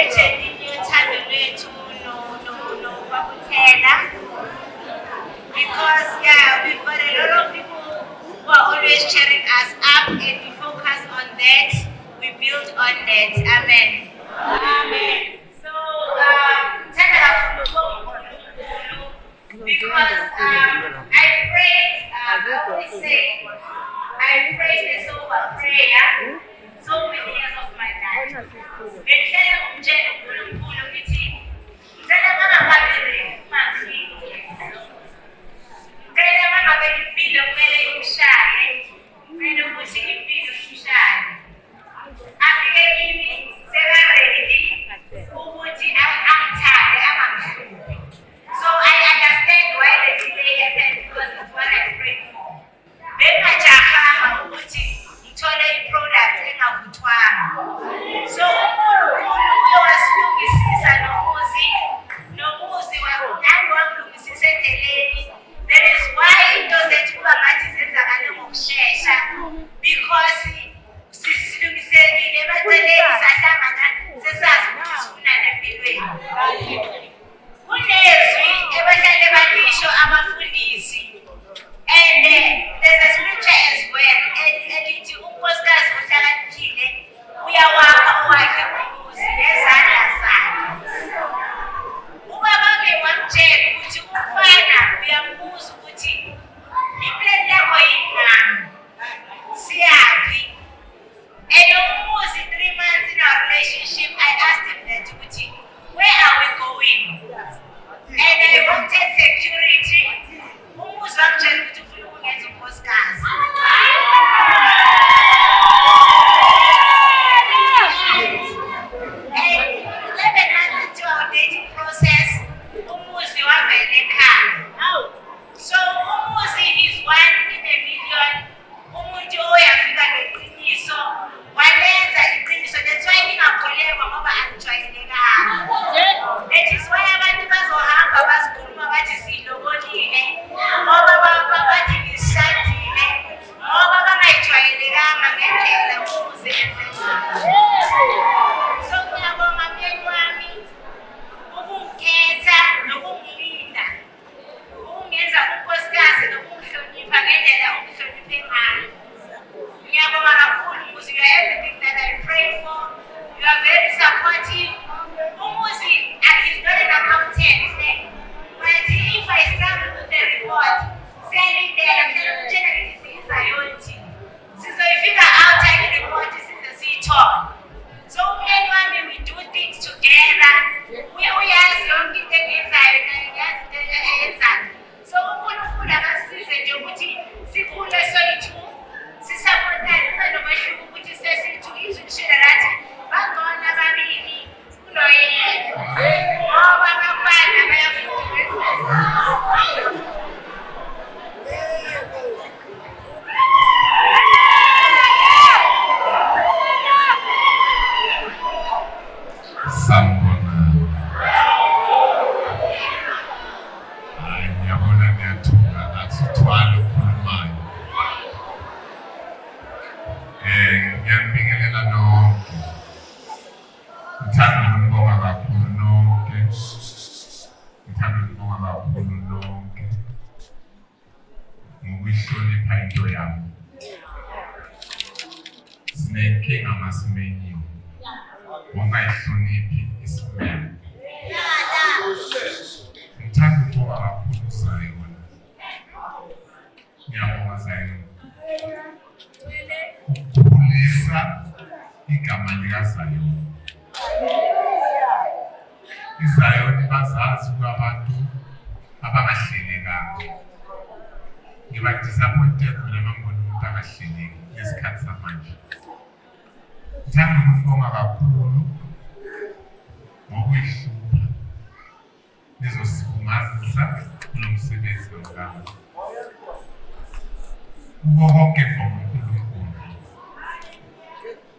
mentioning yothando lwethu nobakuthela, because we've got a lot of people who are always cheering us up, and we focus on that, we build on that. Amen. Amen. So because I prayed, I always say, I prayed a sober prayer so many years of my life. Ngihlele umtshela uNkulunkulu ukuthi ngicela bangabalele mangifike. Ngicela bangabe impilo kumele imshaya, kumele ukuthi impilo imshaya. Afike kimi sekaredi ukuthi angithande angamhluphi. So I understand why the delay happened, because it's what I prayed for. Bengajahanga ukuthi ngithole i-product engavuthwanga. So uNkulunkulu uyowasilungisisa nomuzi nami wangilungisisa endleleni. That is why into zethu kuba ngathi zenzakale ngokushesha, because silungisekile ebaceleni sahlangana sesazi ukuthi sifunani empilweni. Kunezwi ebahlale balisho abafundisi, and there's a scripture as well elithi unkosikazi ohlakaniphile uyawakha owakhe umuzi ngezandla zakhe. Ubaba wamtshela ukuthi umfana uyambuza ukuthi iplan yakho yini, siyaphi. And umuzi 3 months in our relationship, I asked him that ukuthi where are we going? And I wanted security. Umuzi wamtshela ukuthi ufuna ukungenza unkosikazi. And 11 months into our dating process, umuzi wavela ekhaya. So umuzi is 1 in a million. Umuntu oyafika ngeqiniso, walenza iqiniso. That's why ngingakholelwa ngoba angijwayelekanga. That is why abantu bazohamba basikhuluma bathi silobolile, ngoba bathi ngisishadile, ngoba bangayijwayelekanga ngendlela umuzi enzenzayo. So ngiyabonga myeni wami ukungikhetha nokungilinda, ukungenza unkosikazi nokungihlonipha ngendlela ungihloniphe ngayo. Ngiyabonga kakhulu because you are everything that I prayed for. You are very supportive. Umuzi is not an accountant, but if I struggle with the report, selling there, sizoyifika out report size siyithola. So myeni wami, we do things together. Uyazi yonke into engiyenzayo naye uyazi into eyenzayo. So uNkulunkulu akasize nje ukuthi sikhule soyi-2, sisapotane, kube nomehluko ukuthi sesi-2 izwi lishilo lathi bangcono ababili kunoyedwa, ngoba abafana bayafudumezela. Sanibona. Hayi, ngiyabona niyathuka, asithwale ukhulumayo. Ngiyanibingelela nonke. Ngithanda ukunibonga kakhulu nonke. Ngokuyihlonipha into yami. Sinenkinga masimenyiwe. Ungayihloniphi isimemo. Ngithanda ukubonga kakhulu Zion. Ngiyabonga Zion. Ukukhulisa igama likaZion. iZion bazazi kwabantu abangahlelekanga. Ngiba disappointed mina mangibona umuntu angahleleki lesikhathi samanje. Ngithanda ukubonga kakhulu ngokuyihlupha nizosibungazisa kulo msebenzi wami. Kubo konke ngoNkulunkulu.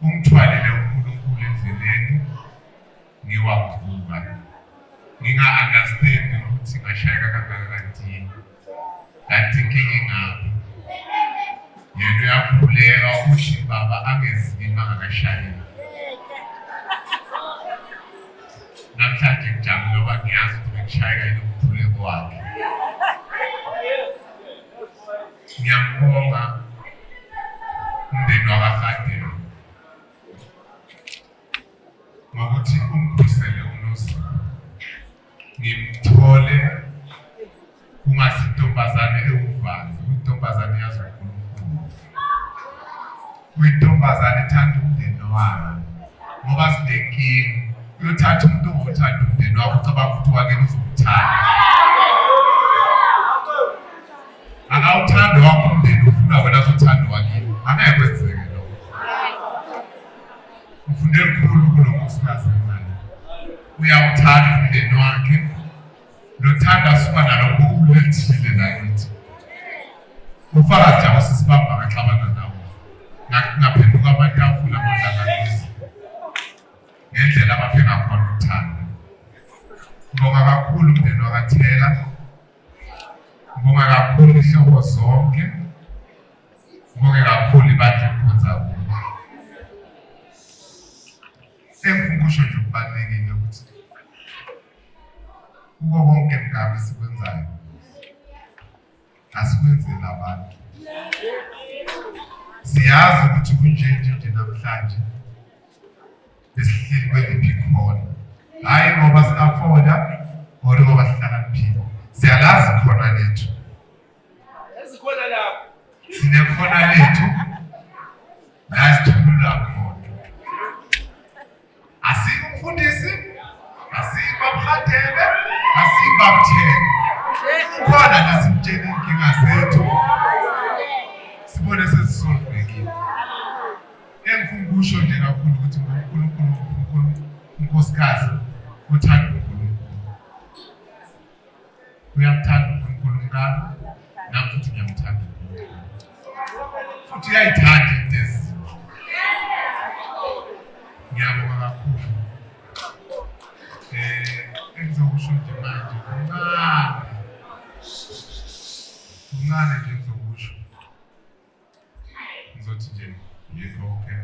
Ungithwalele uNkulunkulu endleleni ngiwavuka. Nginga-understand ukuthi ngashayeka kangakanani. Kanti inkinga ingaphi? Yena uyakhuleka ukuthi baba angezima angashayeli. namhlanje ngijabule ngoba ngiyazi ukuthi bengishayeka yini umkhuleko wakhe. Ngiyambonga umndeni wakafadeni ngokuthi umkhusele uNozipho. Ngimthole kungasintombazane ewuvazi, intombazane yazi uNkulunkulu. Uyintombazane ethanda umndeni wayo. Ngoba sinenkinga, uyothatha umuntu ongothanda umndeni wakho ucabanga ukuthi wakena uzomthanda. Akawuthanda wakho umndeni ufuna wena uzothanda wakini. Angeke kwenzeke lokho. Ufunde lukhulu kulo nkosikazi imali. Uyawuthanda umndeni wakhe. Lothanda suka nalokho ulethile lakithi. Ufakazi jabo sisibamba ngaxabana nawo. Ngaphenduka amatafula amadlakazi. Ngendlela abaphe ngakhona uthando. Ngibonga kakhulu umndeni wakaThela. Ngibonga kakhulu ihlobo zonke. Ngibonga kakhulu ibandla elikhonza kulo. Engifuna ukusho nje ukubalulekile ukuthi kuko konke mngaba esikwenzayo asikwenzeli abantu. Siyazi ukuthi kunjenje namhlanje esihleli kweliphi khona. Hayi ngoba si-afforda or ngoba sihlakaniphile. Siyalazi khona lethu. Esikhona lapho. Sinekhona lethu la sithulula khona. Asikho umfundisi, asikho abahadebe, asikho abuthele. Khona nasimtshela inkinga zethu. Sibone sesisolvekile. Engifuna ukusho nje kakhulu ukuthi uNkulunkulu unkosikazi uthanda uNkulunkulu. Uyamthanda uNkulunkulu ngani? Nami futhi ngiyamthanda uNkulunkulu. Futhi uyayithanda into ezinhle. Ngiyabonga kakhulu. Engizokusho nje manje kuncane nje ngizokusho. Ngizothi nje yikho okay.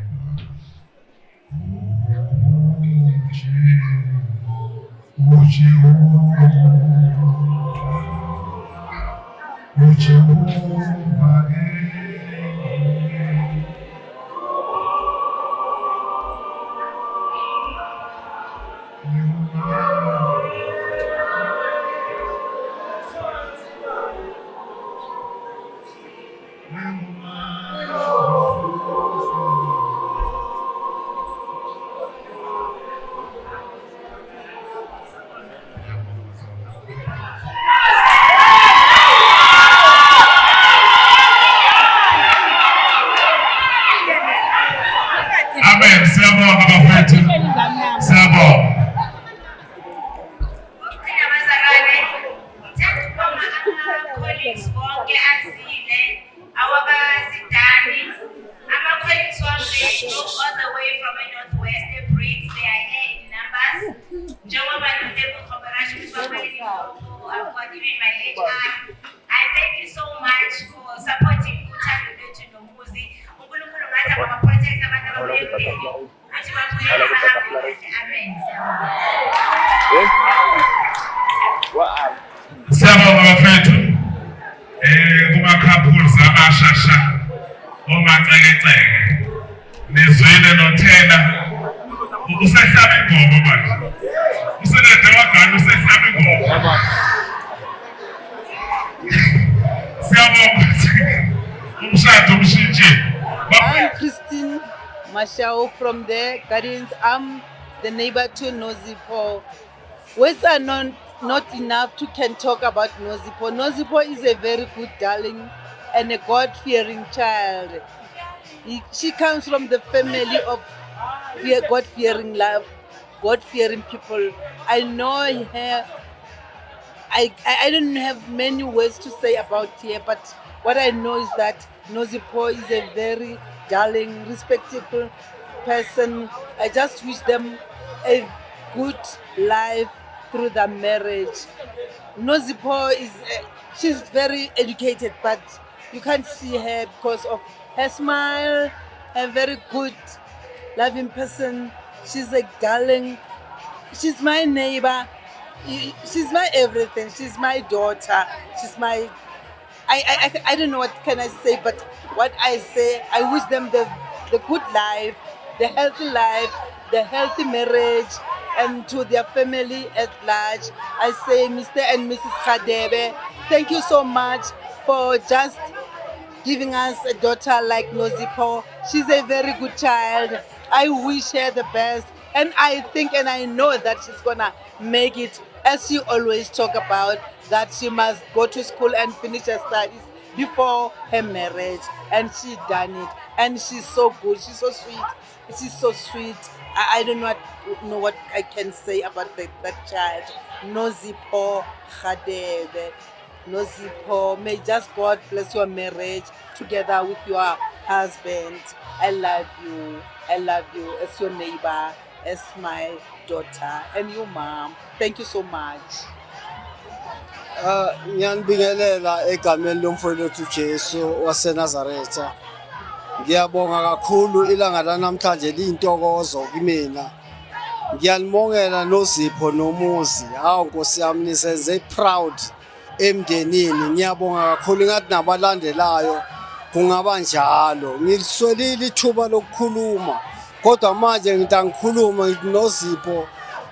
Amen. Siyabonga bafethu. Siyabonga. Colleagues bonke asile awabazidani ama-colleagues wami all the way from the northwest bricks they are here in numbers njengoba notebukhoberash I've got even my HR. I thank you so much for supporting uthando lwethu nomuzi. uNkulunkulu ngathi angabaprotect abantu ababalulekile ukuthi babuye bahambe kahle. Amen. Siyabonga bafethu. Kuma-couples abashasha omacekeceke nizwile noThela usehlaba ingoma manje. Usenede wagana usehlaba ingoma. Siyabonga umshado umshintshile. I'm Christine Mashao from the Guardians. I'm the neighbor to Nozipho. Words are not enough to can talk about Nozipho. Nozipho is a very good darling and a God-fearing child. She comes from the family of God-fearing love, God-fearing people. I know her. I don't have many words to say about her, but what I know is that Nozipho is a very darling, respectable person. I just wish them a good life through the marriage. Nozipho she's very educated, but you can't see her because of her smile, a very good, loving person. She's a darling. She's my neighbor. She's my everything. She's my daughter. She's my. I don't know what can I say, but what I say, I wish them the good life, the healthy marriage, and to their family at large. I say, Mr. and Mrs. Khadebe, thank you so much for just giving us a daughter like Nozipho. She's a very good child. I wish her the best. And I think and I know that she's gonna make it, as you always talk about, that she must go to school and finish her studies before her marriage. And she done it. And she's so good. She's so sweet. She's so sweet. I don't know what I can say about that child. Nozipho Khadebe. Nozipho, may just God bless your marriage together with your husband. I love you as your neighbor, as my daughter, and your mom. Thank you so much. Ngiyanibingelela egameni lomfowethu Jesu waseNazaretha. Ngiyabonga kakhulu ilanga lanamhlanje liyintokozo kimina. Ngiyanibongela Nozipho nomuzi. Hawu Nkosi yami nisenze proud emndenini. Ngiyabonga kakhulu ngathi nabalandelayo kungaba njalo. Ngiliswelile ithuba lokukhuluma. Kodwa manje ngithi angikhuluma ngithi Nozipho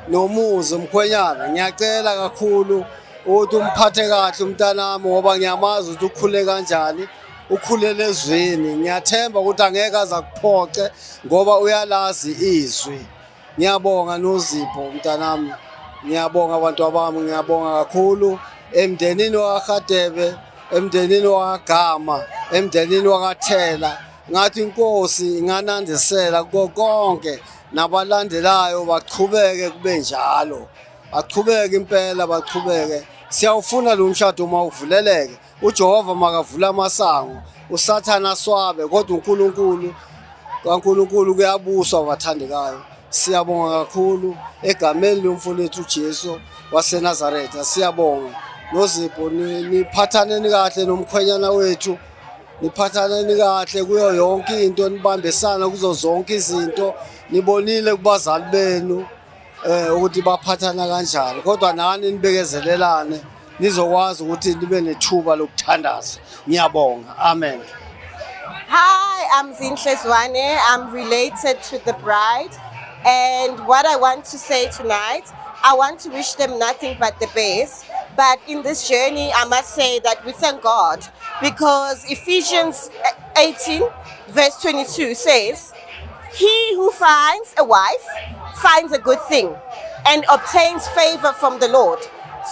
nomuzi mkhwenyana. Ngiyacela kakhulu ukuthi umphathe kahle umntanami ngoba ngiyamazi ukuthi ukhule kanjani. Ukhulele ezweni. Ngiyathemba ukuthi angeke aza kuphoce ngoba uyalazi izwi. Ngiyabonga Nozipho mntanami. Ngiyabonga abantu abami, ngiyabonga kakhulu emndenini wakhaDebe, emndenini wakagama, emndenini wakaThela. Ngathi inkosi inganandisela konke nabalandelayo baqhubeke kube njalo. Baqhubeke impela baqhubeke. Siyawufuna lo mshado uma uvuleleke. uJehova makavula amasango, uSathana aswabe kodwa uNkulunkulu kaNkulunkulu kuyabuswa abathandekayo. Siyabonga kakhulu egameni lomfowethu uJesu waseNazaretha. Siyabonga Nozipho niphathaneni kahle nomkhwenyana wethu. Niphathaneni kahle kuyo yonke into, nibambisana kuzo zonke izinto. Nibonile kubazali benu ukuthi baphathana kanjani, kodwa nani nibekezelelane nizokwazi ukuthi nibe nethuba lokuthandaza. Ngiyabonga. Amen. Hi, I'm Zinhle Zwane. I'm related to the bride. And what I want to say tonight, I want to wish them nothing but the best. But in this journey, I must say that we thank God, because Ephesians 18 verse 22 says, "He who finds a wife finds a good thing and obtains favor from the Lord."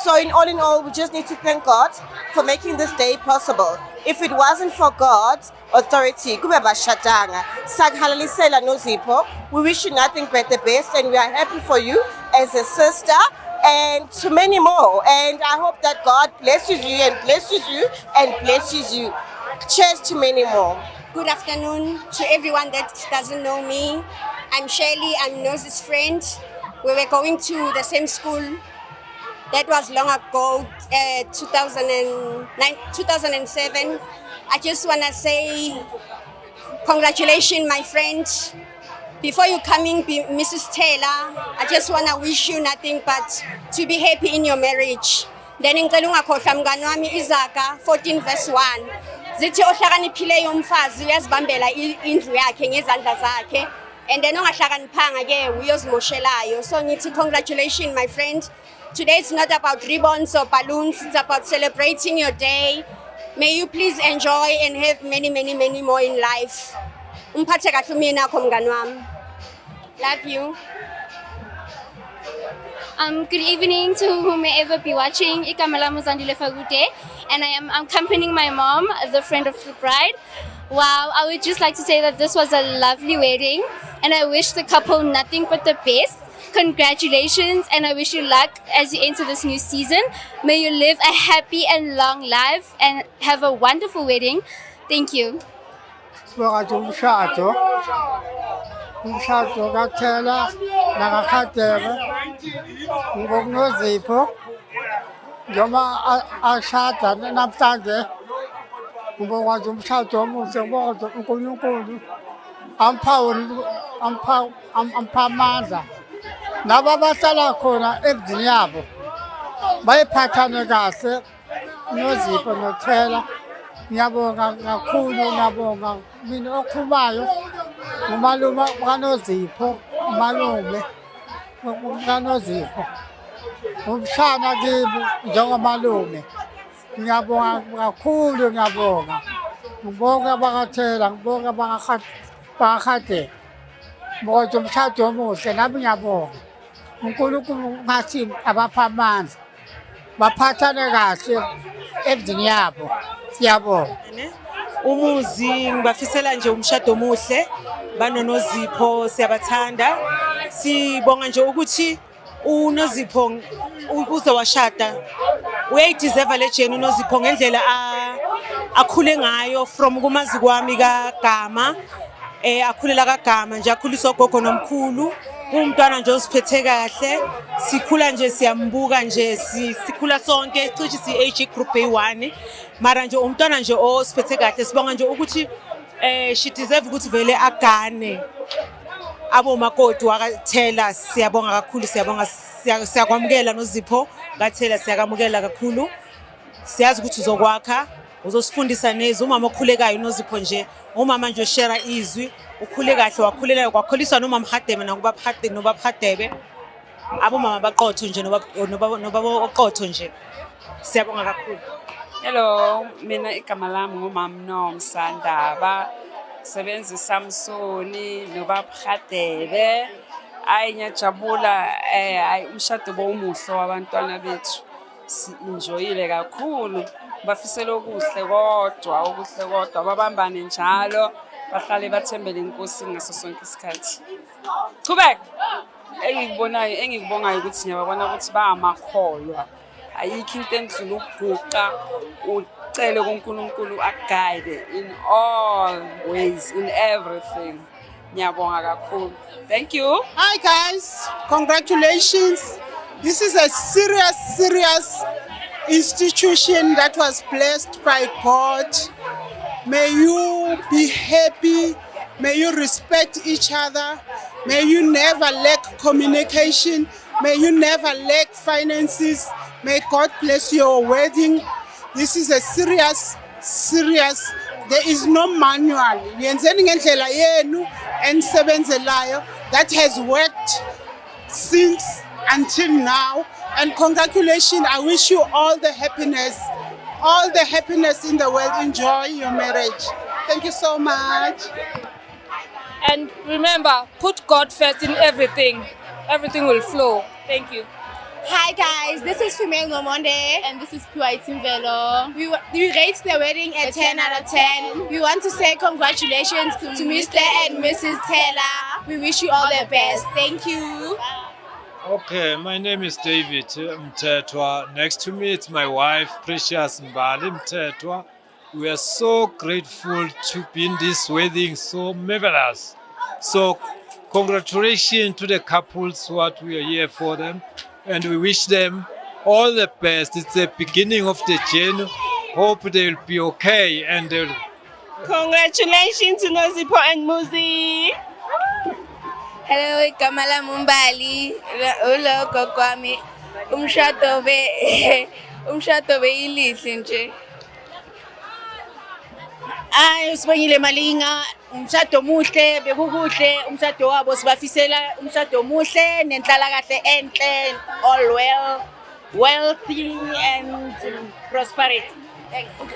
So in all, we just need to thank God for making this day possible. If it wasn't for God's authority, kube bashadanga. Sakhalalisela Nozipho, we wish you nothing but the best, and we are happy for you as a sister and to many more. And I hope that God blesses you and blesses you and blesses you. Cheers to many more. Good afternoon to everyone that doesn't know me. I'm Shirley, I'm Noz's friend. We were going to the same school. That was long ago, 2009, 2007. I just want to say congratulations, my friend. Before you coming, Mrs. Taylor, I just want to wish you nothing but to be happy in your marriage. Then ngicela ungakhohlwa mngani wami Izaka 14 verse 1. Zithi ohlakaniphileyo umfazi uyazibambela indlu yakhe ngezandla zakhe. And then ongahlakaniphanga ke uyozimoshelayo. So ngithi congratulations, my friend. Today it's not about ribbons or balloons, it's about celebrating your day. May you please enjoy and have many, many, many more in life. Umphathe kahle umyeni wakho mngani wami. Love you. Good evening to whomever be watching. Igama lami uZandile Fagute, and I am accompanying my mom, the friend of the bride. Wow, I would just like to say that this was a lovely wedding, and I wish the couple nothing but the best. Congratulations, and I wish you luck as you enter this new season. May you live a happy and long life and have a wonderful wedding. Thank you. Umshado kaThela nakaKhadebe ngokuNozipho njengoba ashada namhlanje ngibonga umshado omuhle kodwa uNkulunkulu ampha amandla Naba bahlala khona emzini yabo bayiphathane kahle noZipho noThela. Ngiyabonga kakhulu, ngiyabonga. Mina okhulumayo umalume kaNozipho, umalume kaNozipho. Umshana kimi njengomalume. Ngiyabonga kakhulu, ngiyabonga. Ngibonga bakaThela, ngibonga bakaKhate. Ngoba umshado omuhle nami ngiyabonga. uNkulunkulu ngathi abapha amandla. Baphathane kahle emzini yabo. Siyabonga. Umuzi ngibafisela nje umshado omuhle banoNozipho siyabathanda. Sibonga nje ukuthi uNozipho ukuze washada uyayideserve le journey uNozipho ngendlela akhule ngayo from kumazi kwami kaGama. Akhulela kaGama nje akhuliswa ugogo nomkhulu. Umntwana nje osiphethe kahle, sikhula nje siyambuka nje sikhula sonke cishe si age group A1 mara nje umntwana nje osiphethe kahle. Sibonga nje ukuthi she deserve ukuthi vele agane abomakoti wakaThela. Siyabonga kakhulu, siyabonga, siyakwamukela noZipho kaThela, siyakamukela kakhulu. Siyazi ukuthi uzokwakha, uzosifundisa nezi. Umama okhulekayo noZipho nje, umama nje oshare izwi, ukhule kahle, wakhulela kwakholiswa nomama Mhadebe nakuba Mhadebe. Abomama baqotho nje nobaba oqotho nje. Siyabonga kakhulu. Hello, mina igama lami ngumama Nomsandaba. Sebenza Samsoni nobaba Mhadebe. Ngiyajabula umshado bomuhle wabantwana bethu. Si-enjoyile kakhulu. Bafisela okuhle kodwa babambane njalo. Bahlale bathembele iNkosini ngaso sonke isikhathi. Qhubeka. Engikubongayo ukuthi ngiyabona ukuthi bayamakholwa. Ayikho into endlula ukuguqa ucele kuNkulunkulu akuguide in all ways, in everything. Ngiyabonga kakhulu. Thank you. Hi guys, congratulations. This is a serious institution that was blessed by God. May you be happy. May you respect each other. May you never lack communication. May you never lack finances. May God bless your wedding. This is a serious. There is no manual. Yenzeni ngendlela yenu enisebenzelayo that has worked since until now. And congratulations. I wish you all the happiness in the world. Enjoy your marriage. Thank you so much. And remember, put God first in everything. Everything will flow. Thank you. Hi guys, this is Female Nomonde and this is Pua Itimvelo. We rate the wedding at 10 out of 10. We want to say congratulations to Mr. and Mrs. Taylor. We wish you all the best. Thank you. Okay, my name is David Mtetwa. Next to me it's my wife, Precious Mbali Mtetwa. We are so grateful to be in this wedding, so marvelous. So congratulations to the couples, what we are here for them. And we wish them all the best. It's the beginning of the journey. Hope they'll be okay and they'll... Congratulations to Nozipho and Muzi. Hello, Kamala Mumbali. Hello, Kokwami. Umshado be ilihle nje. Sibongile Malinga, umshado omuhle, bekukuhle, umshado wabo sibafisela umshado omuhle nenhlalakahle enhle, all well, wealthy and prosperity.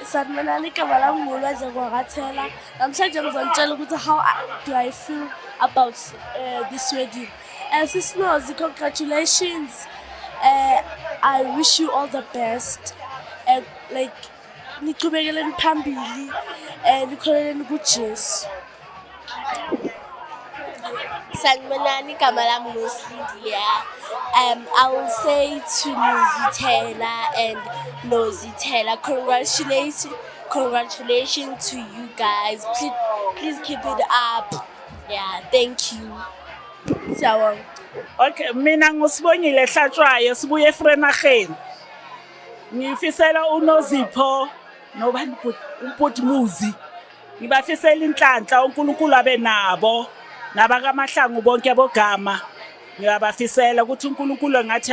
Sanibonani, igama lami nguLwazi kwaKaThela. Namhlanje ngizonitshela ukuthi how do I feel about this wedding. Sis Nozi, congratulations. I wish you all the best. Niqhubekele phambili nikholeleni kuJesu. Sanibonani, igama lami nguSindia. I will say to Muzi Taylor and Nozi Taylor, congratulations to you guys. Please keep it up. Yeah, thank you. Siyabonga. Okay, mina ngusibongile Hlatshwayo sibuye eFrenageni. Ngifisela uNozipho nobani umpoti Muzi. Ngibafisela inhlanhla uNkulunkulu abe nabo nabakaMahlangu bonke abogama. ngiyabafisela ukuthi uNkulunkulu ngathi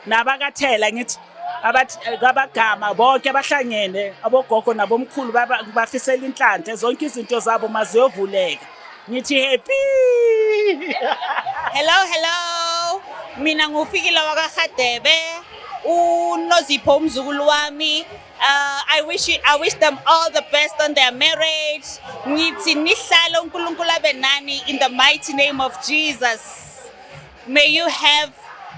nabakathela ngithi abagama bonke abahlangene abogogo nabomkhulu bafisela inhlanhla zonke izinto zabo maziyovuleka ngithi happy. Hello, mina ngufikile wakaHadebe, uNozipho umzukulu wami. I wish them all the best on their marriage. Ngithi nihlale uNkulunkulu abe nani in the mighty name of Jesus. May you have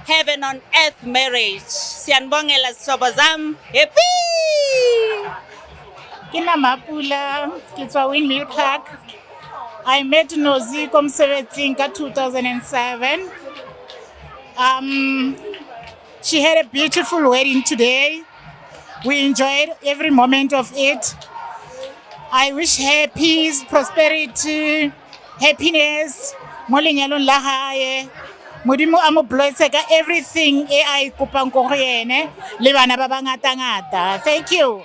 heaven on earth marriage. Siyanibongela sihlobo zami. Happy. Kina Mapula, Kitwa Windmill Park. I met Nozi Komsevetsing in 2007. She had a beautiful wedding today. We enjoyed every moment of it. I wish her peace, prosperity, happiness. Molinyalo lahaye. Modimo amo blesseka everything ai kupang ko yene le bana ba bangata ngata. Thank you.